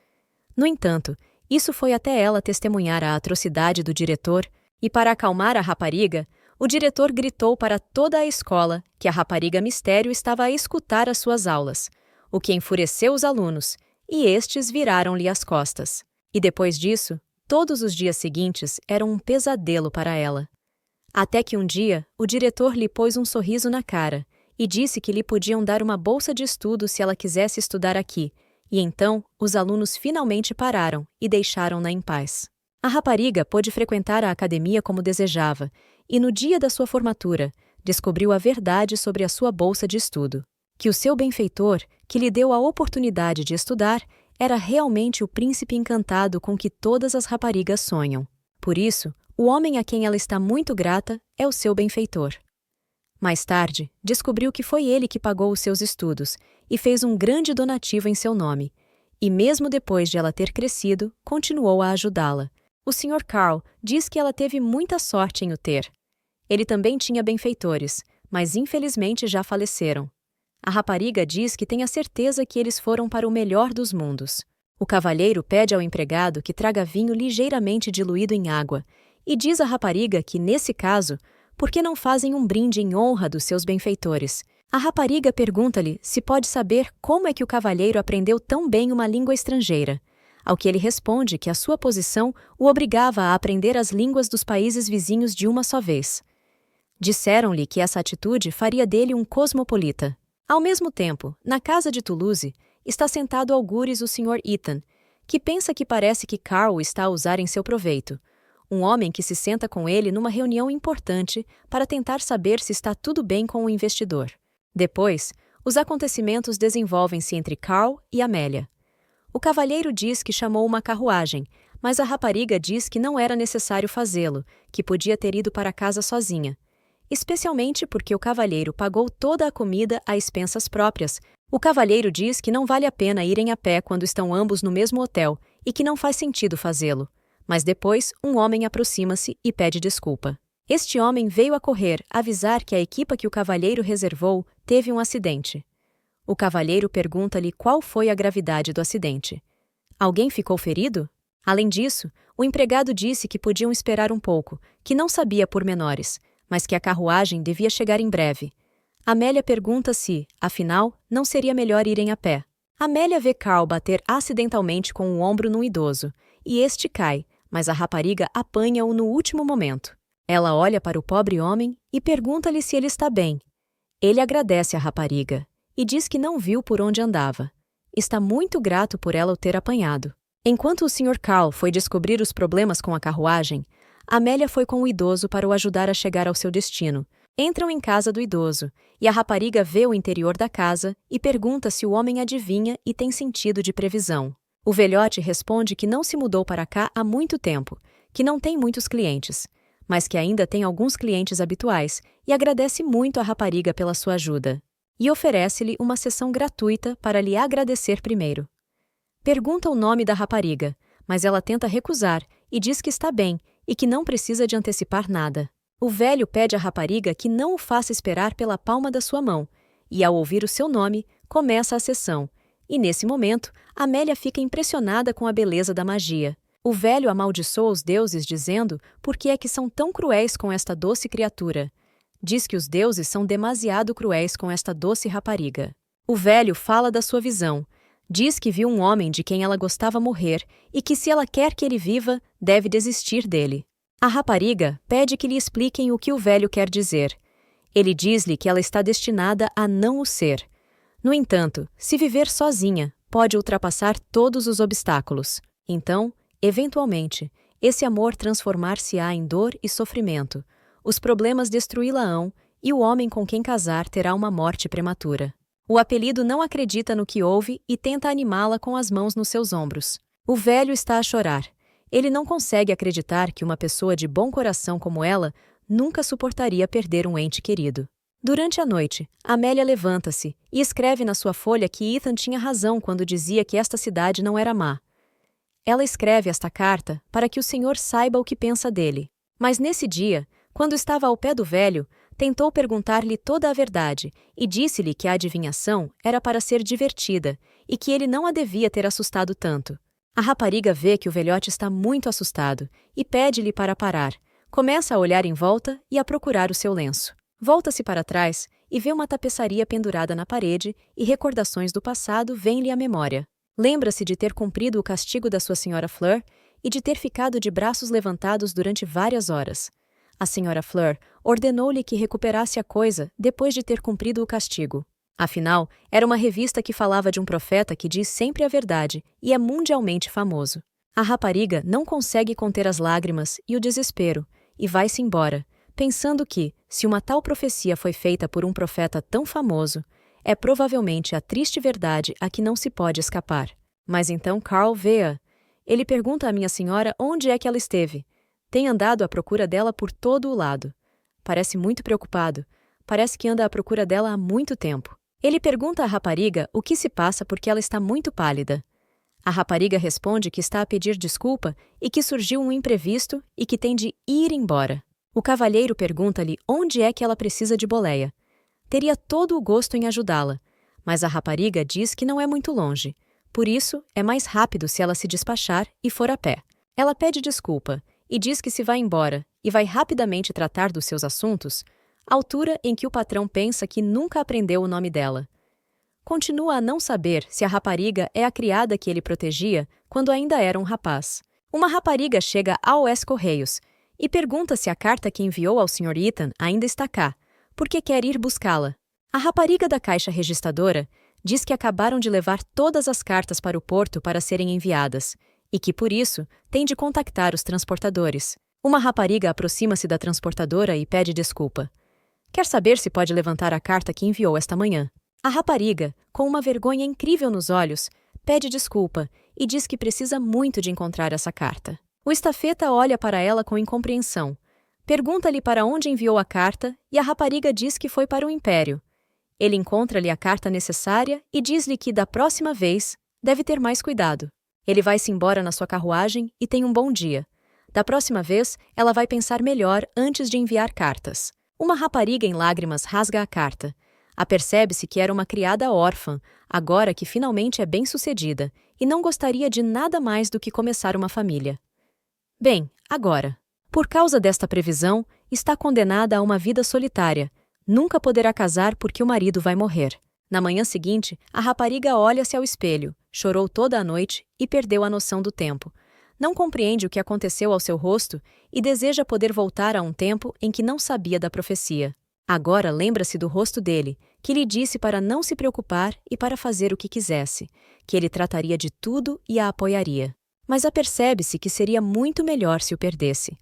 No entanto, isso foi até ela testemunhar a atrocidade do diretor, e para acalmar a rapariga, o diretor gritou para toda a escola que a rapariga mistério estava a escutar as suas aulas, o que enfureceu os alunos, e estes viraram-lhe as costas. E depois disso, todos os dias seguintes eram um pesadelo para ela. Até que um dia, o diretor lhe pôs um sorriso na cara e disse que lhe podiam dar uma bolsa de estudo se ela quisesse estudar aqui, e então os alunos finalmente pararam e deixaram-na em paz. A rapariga pôde frequentar a academia como desejava, e no dia da sua formatura, descobriu a verdade sobre a sua bolsa de estudo. Que o seu benfeitor, que lhe deu a oportunidade de estudar, era realmente o príncipe encantado com que todas as raparigas sonham. Por isso, o homem a quem ela está muito grata é o seu benfeitor. Mais tarde, descobriu que foi ele que pagou os seus estudos e fez um grande donativo em seu nome, e mesmo depois de ela ter crescido, continuou a ajudá-la. O Sr. Carl diz que ela teve muita sorte em o ter. Ele também tinha benfeitores, mas infelizmente já faleceram. A rapariga diz que tem a certeza que eles foram para o melhor dos mundos. O cavalheiro pede ao empregado que traga vinho ligeiramente diluído em água e diz à rapariga que, nesse caso, por que não fazem um brinde em honra dos seus benfeitores? A rapariga pergunta-lhe se pode saber como é que o cavalheiro aprendeu tão bem uma língua estrangeira, ao que ele responde que a sua posição o obrigava a aprender as línguas dos países vizinhos de uma só vez. Disseram-lhe que essa atitude faria dele um cosmopolita. Ao mesmo tempo, na casa de Toulouse, está sentado algures o Sr. Ethan, que pensa que parece que Carl o está a usar em seu proveito. Um homem que se senta com ele numa reunião importante para tentar saber se está tudo bem com o investidor. Depois, os acontecimentos desenvolvem-se entre Carl e Amélia. O cavalheiro diz que chamou uma carruagem, mas a rapariga diz que não era necessário fazê-lo, que podia ter ido para casa sozinha. Especialmente porque o cavalheiro pagou toda a comida a expensas próprias. O cavalheiro diz que não vale a pena irem a pé quando estão ambos no mesmo hotel e que não faz sentido fazê-lo. Mas depois, um homem aproxima-se e pede desculpa. Este homem veio a correr avisar que a equipa que o cavalheiro reservou teve um acidente. O cavalheiro pergunta-lhe qual foi a gravidade do acidente. Alguém ficou ferido? Além disso, o empregado disse que podiam esperar um pouco, que não sabia pormenores, mas que a carruagem devia chegar em breve. Amélia pergunta se, afinal, não seria melhor irem a pé. Amélia vê Carl bater acidentalmente com o ombro num idoso, e este cai, mas a rapariga apanha-o no último momento. Ela olha para o pobre homem e pergunta-lhe se ele está bem. Ele agradece à rapariga e diz que não viu por onde andava. Está muito grato por ela o ter apanhado. Enquanto o Sr. Carl foi descobrir os problemas com a carruagem, Amélia foi com o idoso para o ajudar a chegar ao seu destino. Entram em casa do idoso, e a rapariga vê o interior da casa e pergunta se o homem adivinha e tem sentido de previsão. O velhote responde que não se mudou para cá há muito tempo, que não tem muitos clientes, mas que ainda tem alguns clientes habituais e agradece muito à rapariga pela sua ajuda. E oferece-lhe uma sessão gratuita para lhe agradecer primeiro. Pergunta o nome da rapariga, mas ela tenta recusar e diz que está bem e que não precisa de antecipar nada. O velho pede à rapariga que não o faça esperar pela palma da sua mão, e ao ouvir o seu nome, começa a sessão. E nesse momento, Amélia fica impressionada com a beleza da magia. O velho amaldiçoa os deuses dizendo por que é que são tão cruéis com esta doce criatura. Diz que os deuses são demasiado cruéis com esta doce rapariga. O velho fala da sua visão. Diz que viu um homem de quem ela gostava morrer e que se ela quer que ele viva, deve desistir dele. A rapariga pede que lhe expliquem o que o velho quer dizer. Ele diz-lhe que ela está destinada a não o ser. No entanto, se viver sozinha, pode ultrapassar todos os obstáculos. Então, eventualmente, esse amor transformar-se-á em dor e sofrimento. Os problemas destruí-la-ão e o homem com quem casar terá uma morte prematura. O apelido não acredita no que ouve e tenta animá-la com as mãos nos seus ombros. O velho está a chorar. Ele não consegue acreditar que uma pessoa de bom coração como ela nunca suportaria perder um ente querido. Durante a noite, Amélia levanta-se e escreve na sua folha que Ethan tinha razão quando dizia que esta cidade não era má. Ela escreve esta carta para que o Senhor saiba o que pensa dele. Mas nesse dia, quando estava ao pé do velho, tentou perguntar-lhe toda a verdade e disse-lhe que a adivinhação era para ser divertida e que ele não a devia ter assustado tanto. A rapariga vê que o velhote está muito assustado e pede-lhe para parar. Começa a olhar em volta e a procurar o seu lenço. Volta-se para trás e vê uma tapeçaria pendurada na parede e recordações do passado vêm-lhe à memória. Lembra-se de ter cumprido o castigo da sua senhora Fleur e de ter ficado de braços levantados durante várias horas. A senhora Fleur ordenou-lhe que recuperasse a coisa depois de ter cumprido o castigo. Afinal, era uma revista que falava de um profeta que diz sempre a verdade e é mundialmente famoso. A rapariga não consegue conter as lágrimas e o desespero e vai-se embora, pensando que, se uma tal profecia foi feita por um profeta tão famoso, é provavelmente a triste verdade a que não se pode escapar. Mas então Carl vê-a. Ele pergunta à minha senhora onde é que ela esteve. Tem andado à procura dela por todo o lado. Parece muito preocupado. Parece que anda à procura dela há muito tempo. Ele pergunta à rapariga o que se passa porque ela está muito pálida. A rapariga responde que está a pedir desculpa e que surgiu um imprevisto e que tem de ir embora. O cavalheiro pergunta-lhe onde é que ela precisa de boleia. Teria todo o gosto em ajudá-la, mas a rapariga diz que não é muito longe. Por isso, é mais rápido se ela se despachar e for a pé. Ela pede desculpa e diz que se vai embora e vai rapidamente tratar dos seus assuntos, altura em que o patrão pensa que nunca aprendeu o nome dela. Continua a não saber se a rapariga é a criada que ele protegia quando ainda era um rapaz. Uma rapariga chega ao Correios e pergunta se a carta que enviou ao Sr. Ethan ainda está cá, porque quer ir buscá-la. A rapariga da caixa registradora diz que acabaram de levar todas as cartas para o porto para serem enviadas e que, por isso, tem de contactar os transportadores. Uma rapariga aproxima-se da transportadora e pede desculpa. Quer saber se pode levantar a carta que enviou esta manhã. A rapariga, com uma vergonha incrível nos olhos, pede desculpa e diz que precisa muito de encontrar essa carta. O estafeta olha para ela com incompreensão. Pergunta-lhe para onde enviou a carta e a rapariga diz que foi para o Império. Ele encontra-lhe a carta necessária e diz-lhe que, da próxima vez, deve ter mais cuidado. Ele vai-se embora na sua carruagem e tem um bom dia. Da próxima vez, ela vai pensar melhor antes de enviar cartas. Uma rapariga em lágrimas rasga a carta. Apercebe-se que era uma criada órfã, agora que finalmente é bem-sucedida, e não gostaria de nada mais do que começar uma família. Bem, agora, por causa desta previsão, está condenada a uma vida solitária. Nunca poderá casar porque o marido vai morrer. Na manhã seguinte, a rapariga olha-se ao espelho, chorou toda a noite e perdeu a noção do tempo. Não compreende o que aconteceu ao seu rosto e deseja poder voltar a um tempo em que não sabia da profecia. Agora lembra-se do rosto dele, que lhe disse para não se preocupar e para fazer o que quisesse, que ele trataria de tudo e a apoiaria. Mas apercebe-se que seria muito melhor se o perdesse.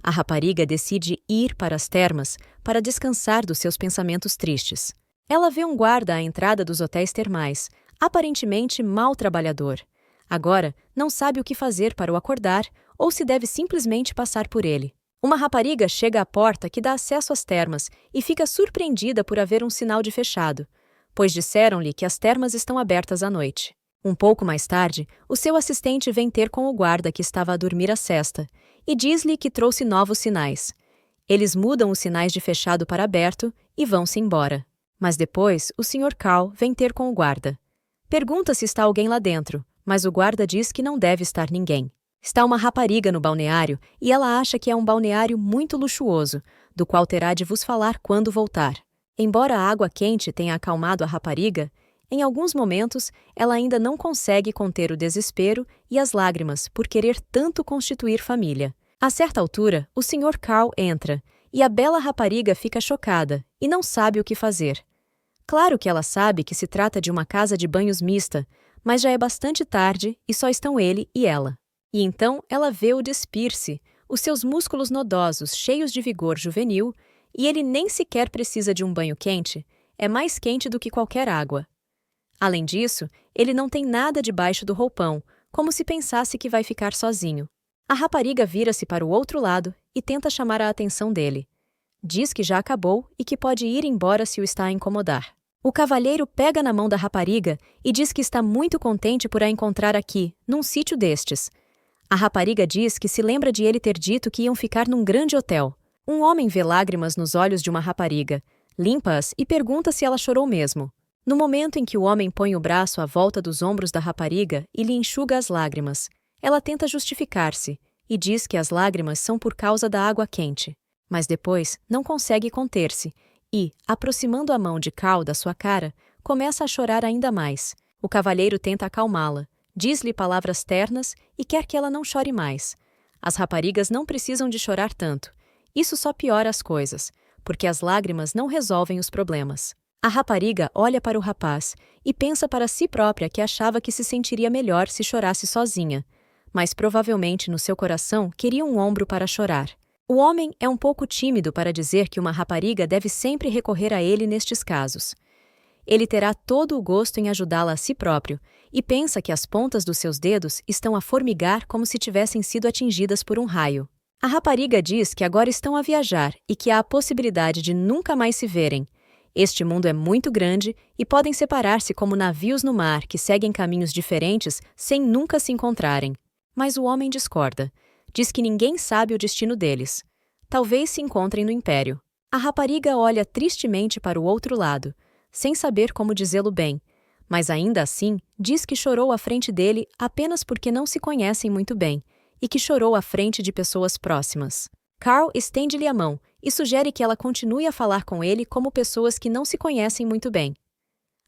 A rapariga decide ir para as termas para descansar dos seus pensamentos tristes. Ela vê um guarda à entrada dos hotéis termais, aparentemente mau trabalhador. Agora, não sabe o que fazer para o acordar ou se deve simplesmente passar por ele. Uma rapariga chega à porta que dá acesso às termas e fica surpreendida por haver um sinal de fechado, pois disseram-lhe que as termas estão abertas à noite. Um pouco mais tarde, o seu assistente vem ter com o guarda que estava a dormir a sesta e diz-lhe que trouxe novos sinais. Eles mudam os sinais de fechado para aberto e vão-se embora. Mas depois, o Sr. Carl vem ter com o guarda. Pergunta se está alguém lá dentro, mas o guarda diz que não deve estar ninguém. Está uma rapariga no balneário e ela acha que é um balneário muito luxuoso, do qual terá de vos falar quando voltar. Embora a água quente tenha acalmado a rapariga, em alguns momentos ela ainda não consegue conter o desespero e as lágrimas por querer tanto constituir família. A certa altura, o Sr. Carl entra e a bela rapariga fica chocada e não sabe o que fazer. Claro que ela sabe que se trata de uma casa de banhos mista, mas já é bastante tarde e só estão ele e ela. E então ela vê-o despir-se, os seus músculos nodosos cheios de vigor juvenil, e ele nem sequer precisa de um banho quente, é mais quente do que qualquer água. Além disso, ele não tem nada debaixo do roupão, como se pensasse que vai ficar sozinho. A rapariga vira-se para o outro lado e tenta chamar a atenção dele. Diz que já acabou e que pode ir embora se o está a incomodar. O cavalheiro pega na mão da rapariga e diz que está muito contente por a encontrar aqui, num sítio destes. A rapariga diz que se lembra de ele ter dito que iam ficar num grande hotel. Um homem vê lágrimas nos olhos de uma rapariga, limpa-as e pergunta se ela chorou mesmo. No momento em que o homem põe o braço à volta dos ombros da rapariga e lhe enxuga as lágrimas, ela tenta justificar-se e diz que as lágrimas são por causa da água quente. Mas depois não consegue conter-se e, aproximando a mão de Carl da sua cara, começa a chorar ainda mais. O cavalheiro tenta acalmá-la. Diz-lhe palavras ternas e quer que ela não chore mais. As raparigas não precisam de chorar tanto. Isso só piora as coisas, porque as lágrimas não resolvem os problemas. A rapariga olha para o rapaz e pensa para si própria que achava que se sentiria melhor se chorasse sozinha, mas provavelmente no seu coração queria um ombro para chorar. O homem é um pouco tímido para dizer que uma rapariga deve sempre recorrer a ele nestes casos. Ele terá todo o gosto em ajudá-la a si próprio e pensa que as pontas dos seus dedos estão a formigar como se tivessem sido atingidas por um raio. A rapariga diz que agora estão a viajar e que há a possibilidade de nunca mais se verem, Este mundo é muito grande e podem separar-se como navios no mar que seguem caminhos diferentes sem nunca se encontrarem. Mas o homem discorda. Diz que ninguém sabe o destino deles. Talvez se encontrem no Império. A rapariga olha tristemente para o outro lado, sem saber como dizê-lo bem, mas ainda assim diz que chorou à frente dele apenas porque não se conhecem muito bem, e que chorou à frente de pessoas próximas. Carl estende-lhe a mão e sugere que ela continue a falar com ele como pessoas que não se conhecem muito bem.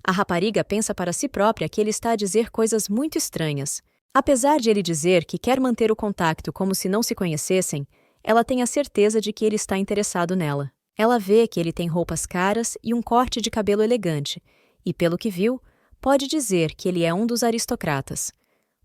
A rapariga pensa para si própria que ele está a dizer coisas muito estranhas. Apesar de ele dizer que quer manter o contato como se não se conhecessem, ela tem a certeza de que ele está interessado nela. Ela vê que ele tem roupas caras e um corte de cabelo elegante, e, pelo que viu, pode dizer que ele é um dos aristocratas.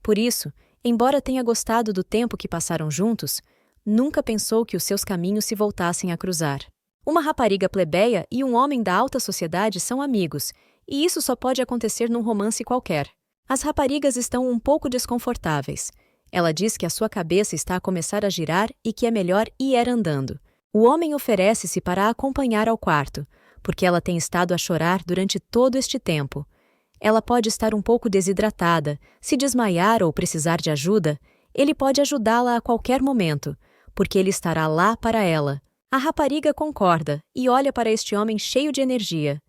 Por isso, embora tenha gostado do tempo que passaram juntos, nunca pensou que os seus caminhos se voltassem a cruzar. Uma rapariga plebeia e um homem da alta sociedade são amigos, e isso só pode acontecer num romance qualquer. As raparigas estão um pouco desconfortáveis. Ela diz que a sua cabeça está a começar a girar e que é melhor ir andando. O homem oferece-se para a acompanhar ao quarto, porque ela tem estado a chorar durante todo este tempo. Ela pode estar um pouco desidratada, se desmaiar ou precisar de ajuda, ele pode ajudá-la a qualquer momento, porque ele estará lá para ela. A rapariga concorda e olha para este homem cheio de energia.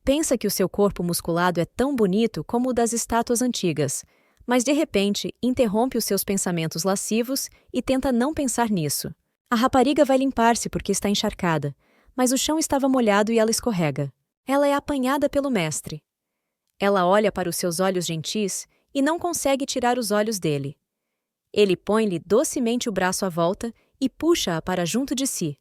Pensa que o seu corpo musculado é tão bonito como o das estátuas antigas, mas de repente interrompe os seus pensamentos lascivos e tenta não pensar nisso. A rapariga vai limpar-se porque está encharcada, mas o chão estava molhado e ela escorrega. Ela é apanhada pelo mestre. Ela olha para os seus olhos gentis e não consegue tirar os olhos dele. Ele põe-lhe docemente o braço à volta e puxa-a para junto de si.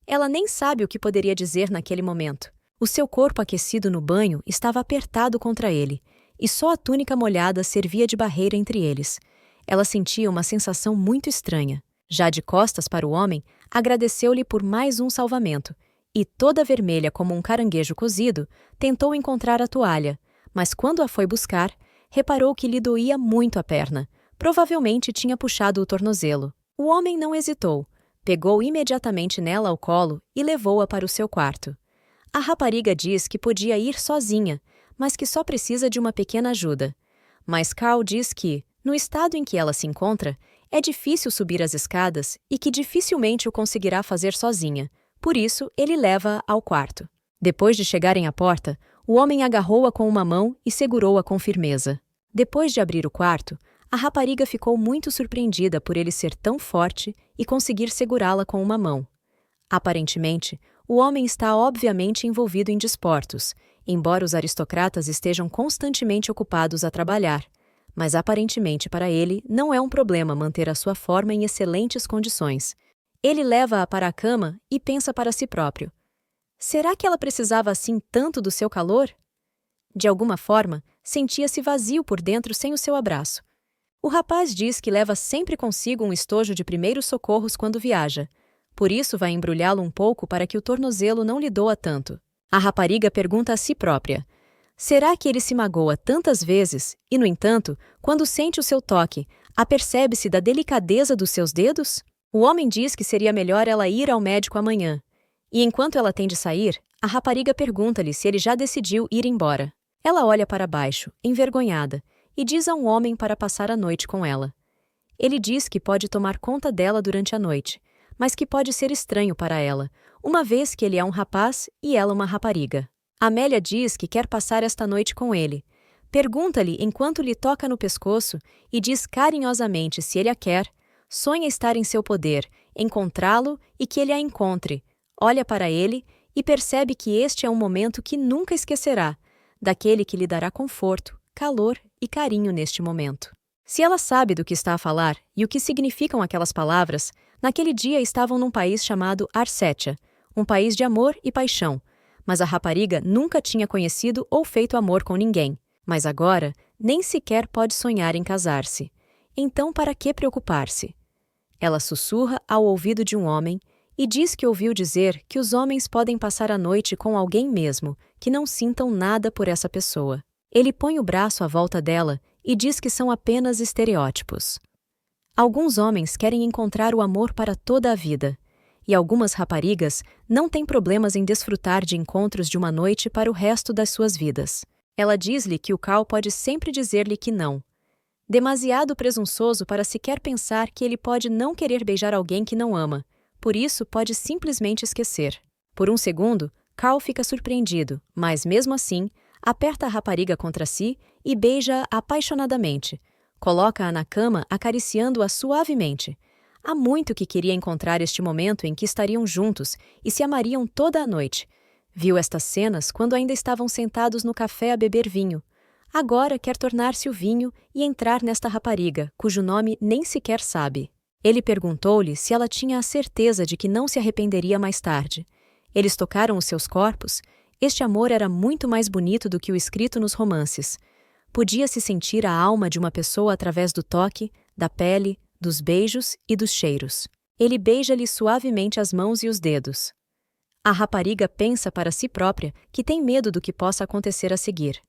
Ela nem sabe o que poderia dizer naquele momento. O seu corpo aquecido no banho estava apertado contra ele, e só a túnica molhada servia de barreira entre eles. Ela sentia uma sensação muito estranha. Já de costas para o homem, agradeceu-lhe por mais um salvamento, e, toda vermelha como um caranguejo cozido, tentou encontrar a toalha, mas quando a foi buscar, reparou que lhe doía muito a perna. Provavelmente tinha puxado o tornozelo. O homem não hesitou, pegou imediatamente nela ao colo e levou-a para o seu quarto. A rapariga diz que podia ir sozinha, mas que só precisa de uma pequena ajuda. Mas Carl diz que, no estado em que ela se encontra, é difícil subir as escadas e que dificilmente o conseguirá fazer sozinha. Por isso, ele leva-a ao quarto. Depois de chegarem à porta, o homem agarrou-a com uma mão e segurou-a com firmeza. Depois de abrir o quarto, a rapariga ficou muito surpreendida por ele ser tão forte e conseguir segurá-la com uma mão. Aparentemente, o homem está obviamente envolvido em desportos, embora os aristocratas estejam constantemente ocupados a trabalhar, mas aparentemente para ele não é um problema manter a sua forma em excelentes condições. Ele leva-a para a cama e pensa para si próprio. Será que ela precisava assim tanto do seu calor? De alguma forma, sentia-se vazio por dentro sem o seu abraço. O rapaz diz que leva sempre consigo um estojo de primeiros socorros quando viaja. Por isso vai embrulhá-lo um pouco para que o tornozelo não lhe doa tanto. A rapariga pergunta a si própria. Será que ele se magoa tantas vezes e, no entanto, quando sente o seu toque, apercebe-se da delicadeza dos seus dedos? O homem diz que seria melhor ela ir ao médico amanhã. E enquanto ela tem de sair, a rapariga pergunta-lhe se ele já decidiu ir embora. Ela olha para baixo, envergonhada, e diz a um homem para passar a noite com ela. Ele diz que pode tomar conta dela durante a noite, mas que pode ser estranho para ela, uma vez que ele é um rapaz e ela uma rapariga. Amélia diz que quer passar esta noite com ele. Pergunta-lhe enquanto lhe toca no pescoço e diz carinhosamente se ele a quer, sonha estar em seu poder, encontrá-lo e que ele a encontre. Olha para ele e percebe que este é um momento que nunca esquecerá, daquele que lhe dará conforto, calor e carinho neste momento. Se ela sabe do que está a falar e o que significam aquelas palavras, naquele dia estavam num país chamado Arsétia, um país de amor e paixão, mas a rapariga nunca tinha conhecido ou feito amor com ninguém, mas agora nem sequer pode sonhar em casar-se. Então para que preocupar-se? Ela sussurra ao ouvido de um homem e diz que ouviu dizer que os homens podem passar a noite com alguém mesmo, que não sintam nada por essa pessoa. Ele põe o braço à volta dela e diz que são apenas estereótipos. Alguns homens querem encontrar o amor para toda a vida, e algumas raparigas não têm problemas em desfrutar de encontros de uma noite para o resto das suas vidas. Ela diz-lhe que o Cal pode sempre dizer-lhe que não. Demasiado presunçoso para sequer pensar que ele pode não querer beijar alguém que não ama, por isso pode simplesmente esquecer. Por um segundo, Cal fica surpreendido, mas mesmo assim, aperta a rapariga contra si e beija-a apaixonadamente. Coloca-a na cama, acariciando-a suavemente. Há muito que queria encontrar este momento em que estariam juntos e se amariam toda a noite. Viu estas cenas quando ainda estavam sentados no café a beber vinho. Agora quer tornar-se o vinho e entrar nesta rapariga, cujo nome nem sequer sabe. Ele perguntou-lhe se ela tinha a certeza de que não se arrependeria mais tarde. Eles tocaram os seus corpos. Este amor era muito mais bonito do que o escrito nos romances. Podia-se sentir a alma de uma pessoa através do toque, da pele, dos beijos e dos cheiros. Ele beija-lhe suavemente as mãos e os dedos. A rapariga pensa para si própria que tem medo do que possa acontecer a seguir.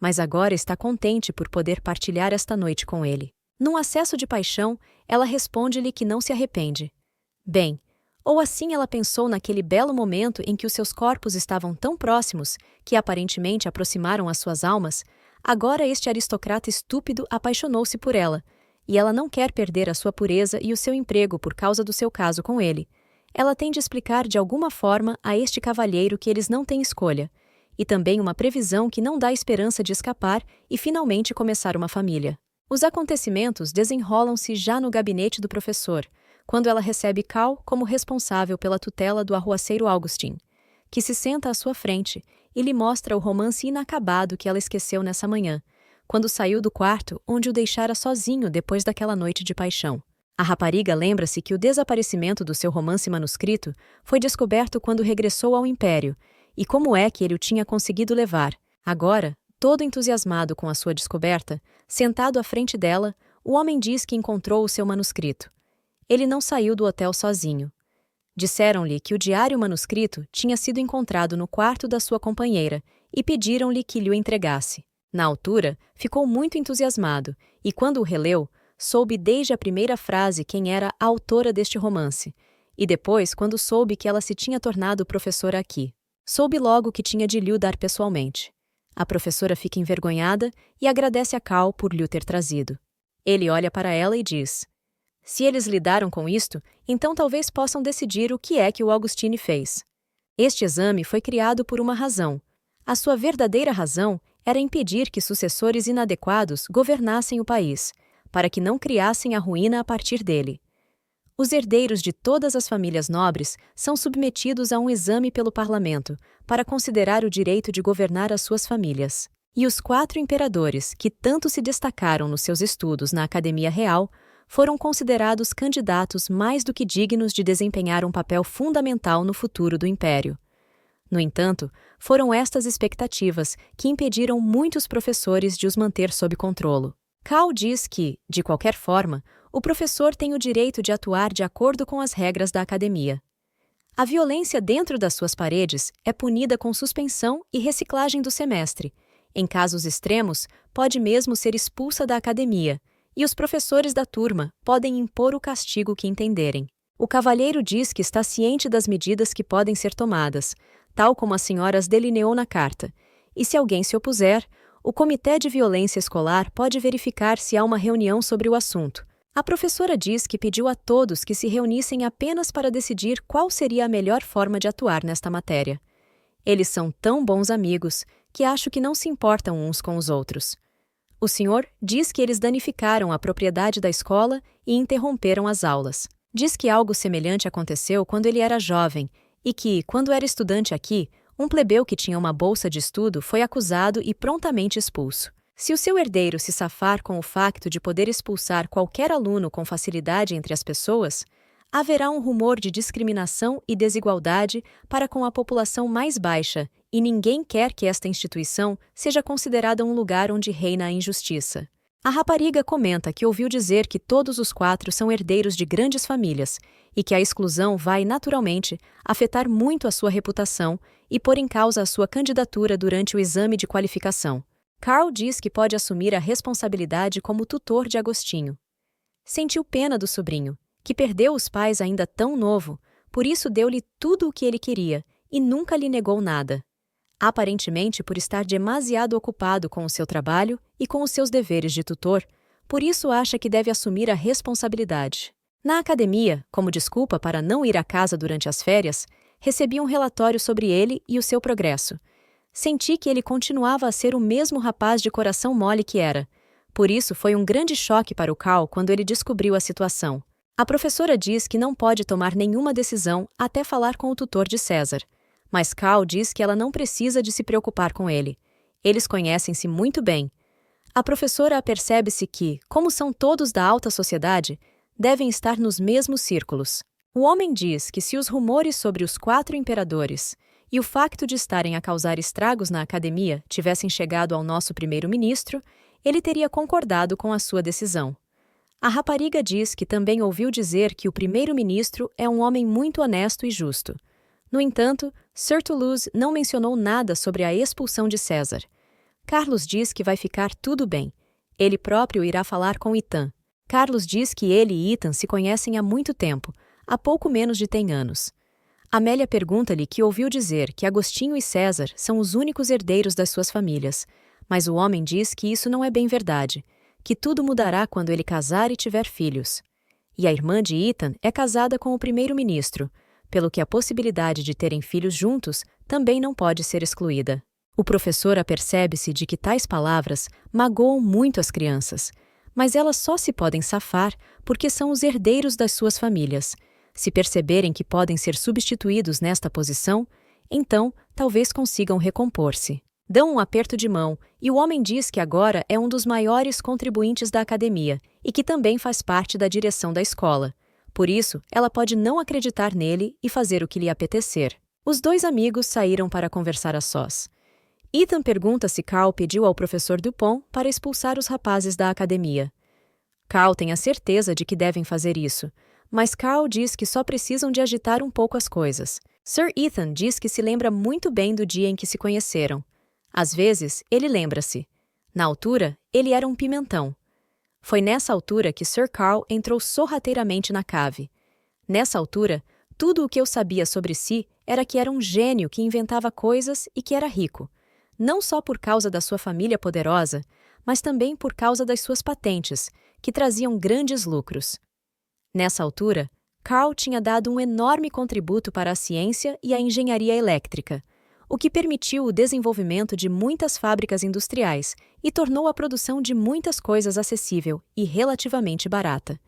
Mas agora está contente por poder partilhar esta noite com ele. Num acesso de paixão, ela responde-lhe que não se arrepende. Bem, ou assim ela pensou naquele belo momento em que os seus corpos estavam tão próximos que aparentemente aproximaram as suas almas. Agora este aristocrata estúpido apaixonou-se por ela, e ela não quer perder a sua pureza e o seu emprego por causa do seu caso com ele. Ela tem de explicar de alguma forma a este cavalheiro que eles não têm escolha, e também uma previsão que não dá esperança de escapar e finalmente começar uma família. Os acontecimentos desenrolam-se já no gabinete do professor, quando ela recebe Cal como responsável pela tutela do arruaceiro Augustin, que se senta à sua frente e lhe mostra o romance inacabado que ela esqueceu nessa manhã, quando saiu do quarto onde o deixara sozinho depois daquela noite de paixão. A rapariga lembra-se que o desaparecimento do seu romance manuscrito foi descoberto quando regressou ao Império, e como é que ele o tinha conseguido levar. Agora, todo entusiasmado com a sua descoberta, sentado à frente dela, o homem diz que encontrou o seu manuscrito. Ele não saiu do hotel sozinho. Disseram-lhe que o diário manuscrito tinha sido encontrado no quarto da sua companheira e pediram-lhe que lhe o entregasse. Na altura, ficou muito entusiasmado e, quando o releu, soube desde a primeira frase quem era a autora deste romance, e depois quando soube que ela se tinha tornado professora aqui. Soube logo que tinha de lhe o dar pessoalmente. A professora fica envergonhada e agradece a Cal por lhe o ter trazido. Ele olha para ela e diz: se eles lidaram com isto, então talvez possam decidir o que é que o Augustine fez. Este exame foi criado por uma razão. A sua verdadeira razão era impedir que sucessores inadequados governassem o país, para que não criassem a ruína a partir dele. Os herdeiros de todas as famílias nobres são submetidos a um exame pelo parlamento, para considerar o direito de governar as suas famílias. E os 4 imperadores, que tanto se destacaram nos seus estudos na Academia Real, foram considerados candidatos mais do que dignos de desempenhar um papel fundamental no futuro do império. No entanto, foram estas expectativas que impediram muitos professores de os manter sob controlo. Cal diz que, de qualquer forma, o professor tem o direito de atuar de acordo com as regras da academia. A violência dentro das suas paredes é punida com suspensão e reciclagem do semestre. Em casos extremos, pode mesmo ser expulsa da academia, e os professores da turma podem impor o castigo que entenderem. O cavalheiro diz que está ciente das medidas que podem ser tomadas, tal como a senhora as delineou na carta, e se alguém se opuser, o Comitê de Violência Escolar pode verificar se há uma reunião sobre o assunto. A professora diz que pediu a todos que se reunissem apenas para decidir qual seria a melhor forma de atuar nesta matéria. Eles são tão bons amigos que acho que não se importam uns com os outros. O senhor diz que eles danificaram a propriedade da escola e interromperam as aulas. Diz que algo semelhante aconteceu quando ele era jovem e que, quando era estudante aqui, um plebeu que tinha uma bolsa de estudo foi acusado e prontamente expulso. Se o seu herdeiro se safar com o facto de poder expulsar qualquer aluno com facilidade entre as pessoas, haverá um rumor de discriminação e desigualdade para com a população mais baixa, e ninguém quer que esta instituição seja considerada um lugar onde reina a injustiça. A rapariga comenta que ouviu dizer que todos os 4 são herdeiros de grandes famílias e que a exclusão vai, naturalmente, afetar muito a sua reputação e pôr em causa a sua candidatura durante o exame de qualificação. Carl diz que pode assumir a responsabilidade como tutor de Agostinho. Sentiu pena do sobrinho, que perdeu os pais ainda tão novo, Por isso deu-lhe tudo o que ele queria e nunca lhe negou nada. Aparentemente por estar demasiado ocupado com o seu trabalho e com os seus deveres de tutor, por isso acha que deve assumir a responsabilidade. Na academia, como desculpa para não ir à casa durante as férias, recebi um relatório sobre ele e o seu progresso. Senti que ele continuava a ser o mesmo rapaz de coração mole que era. Por isso foi um grande choque para o Cal quando ele descobriu a situação. A professora diz que não pode tomar nenhuma decisão até falar com o tutor de César. Mas Cal diz que ela não precisa de se preocupar com ele. Eles conhecem-se muito bem. A professora apercebe-se que, como são todos da alta sociedade, devem estar nos mesmos círculos. O homem diz que se os rumores sobre os 4 imperadores e o facto de estarem a causar estragos na academia tivessem chegado ao nosso primeiro-ministro, ele teria concordado com a sua decisão. A rapariga diz que também ouviu dizer que o primeiro-ministro é um homem muito honesto e justo. No entanto, Sir Toulouse não mencionou nada sobre a expulsão de César. Carlos diz que vai ficar tudo bem. Ele próprio irá falar com Ethan. Carlos diz que ele e Ethan se conhecem há muito tempo, há pouco menos de 10 anos. Amélia pergunta-lhe que ouviu dizer que Agostinho e César são os únicos herdeiros das suas famílias, mas o homem diz que isso não é bem verdade, que tudo mudará quando ele casar e tiver filhos. E a irmã de Ethan é casada com o primeiro-ministro, pelo que a possibilidade de terem filhos juntos também não pode ser excluída. O professor apercebe-se de que tais palavras magoam muito as crianças, mas elas só se podem safar porque são os herdeiros das suas famílias. Se perceberem que podem ser substituídos nesta posição, então talvez consigam recompor-se. Dão um aperto de mão e o homem diz que agora é um dos maiores contribuintes da academia e que também faz parte da direção da escola. Por isso, ela pode não acreditar nele e fazer o que lhe apetecer. Os 2 amigos saíram para conversar a sós. Ethan pergunta se Cal pediu ao professor Dupont para expulsar os rapazes da academia. Cal tem a certeza de que devem fazer isso, mas Cal diz que só precisam de agitar um pouco as coisas. Sir Ethan diz que se lembra muito bem do dia em que se conheceram. Às vezes, ele lembra-se. Na altura, ele era um pimentão. Foi nessa altura que Sir Carl entrou sorrateiramente na cave. Nessa altura, tudo o que eu sabia sobre si era que era um gênio que inventava coisas e que era rico. Não só por causa da sua família poderosa, mas também por causa das suas patentes, que traziam grandes lucros. Nessa altura, Carl tinha dado um enorme contributo para a ciência e a engenharia elétrica, o que permitiu o desenvolvimento de muitas fábricas industriais e tornou a produção de muitas coisas acessível e relativamente barata.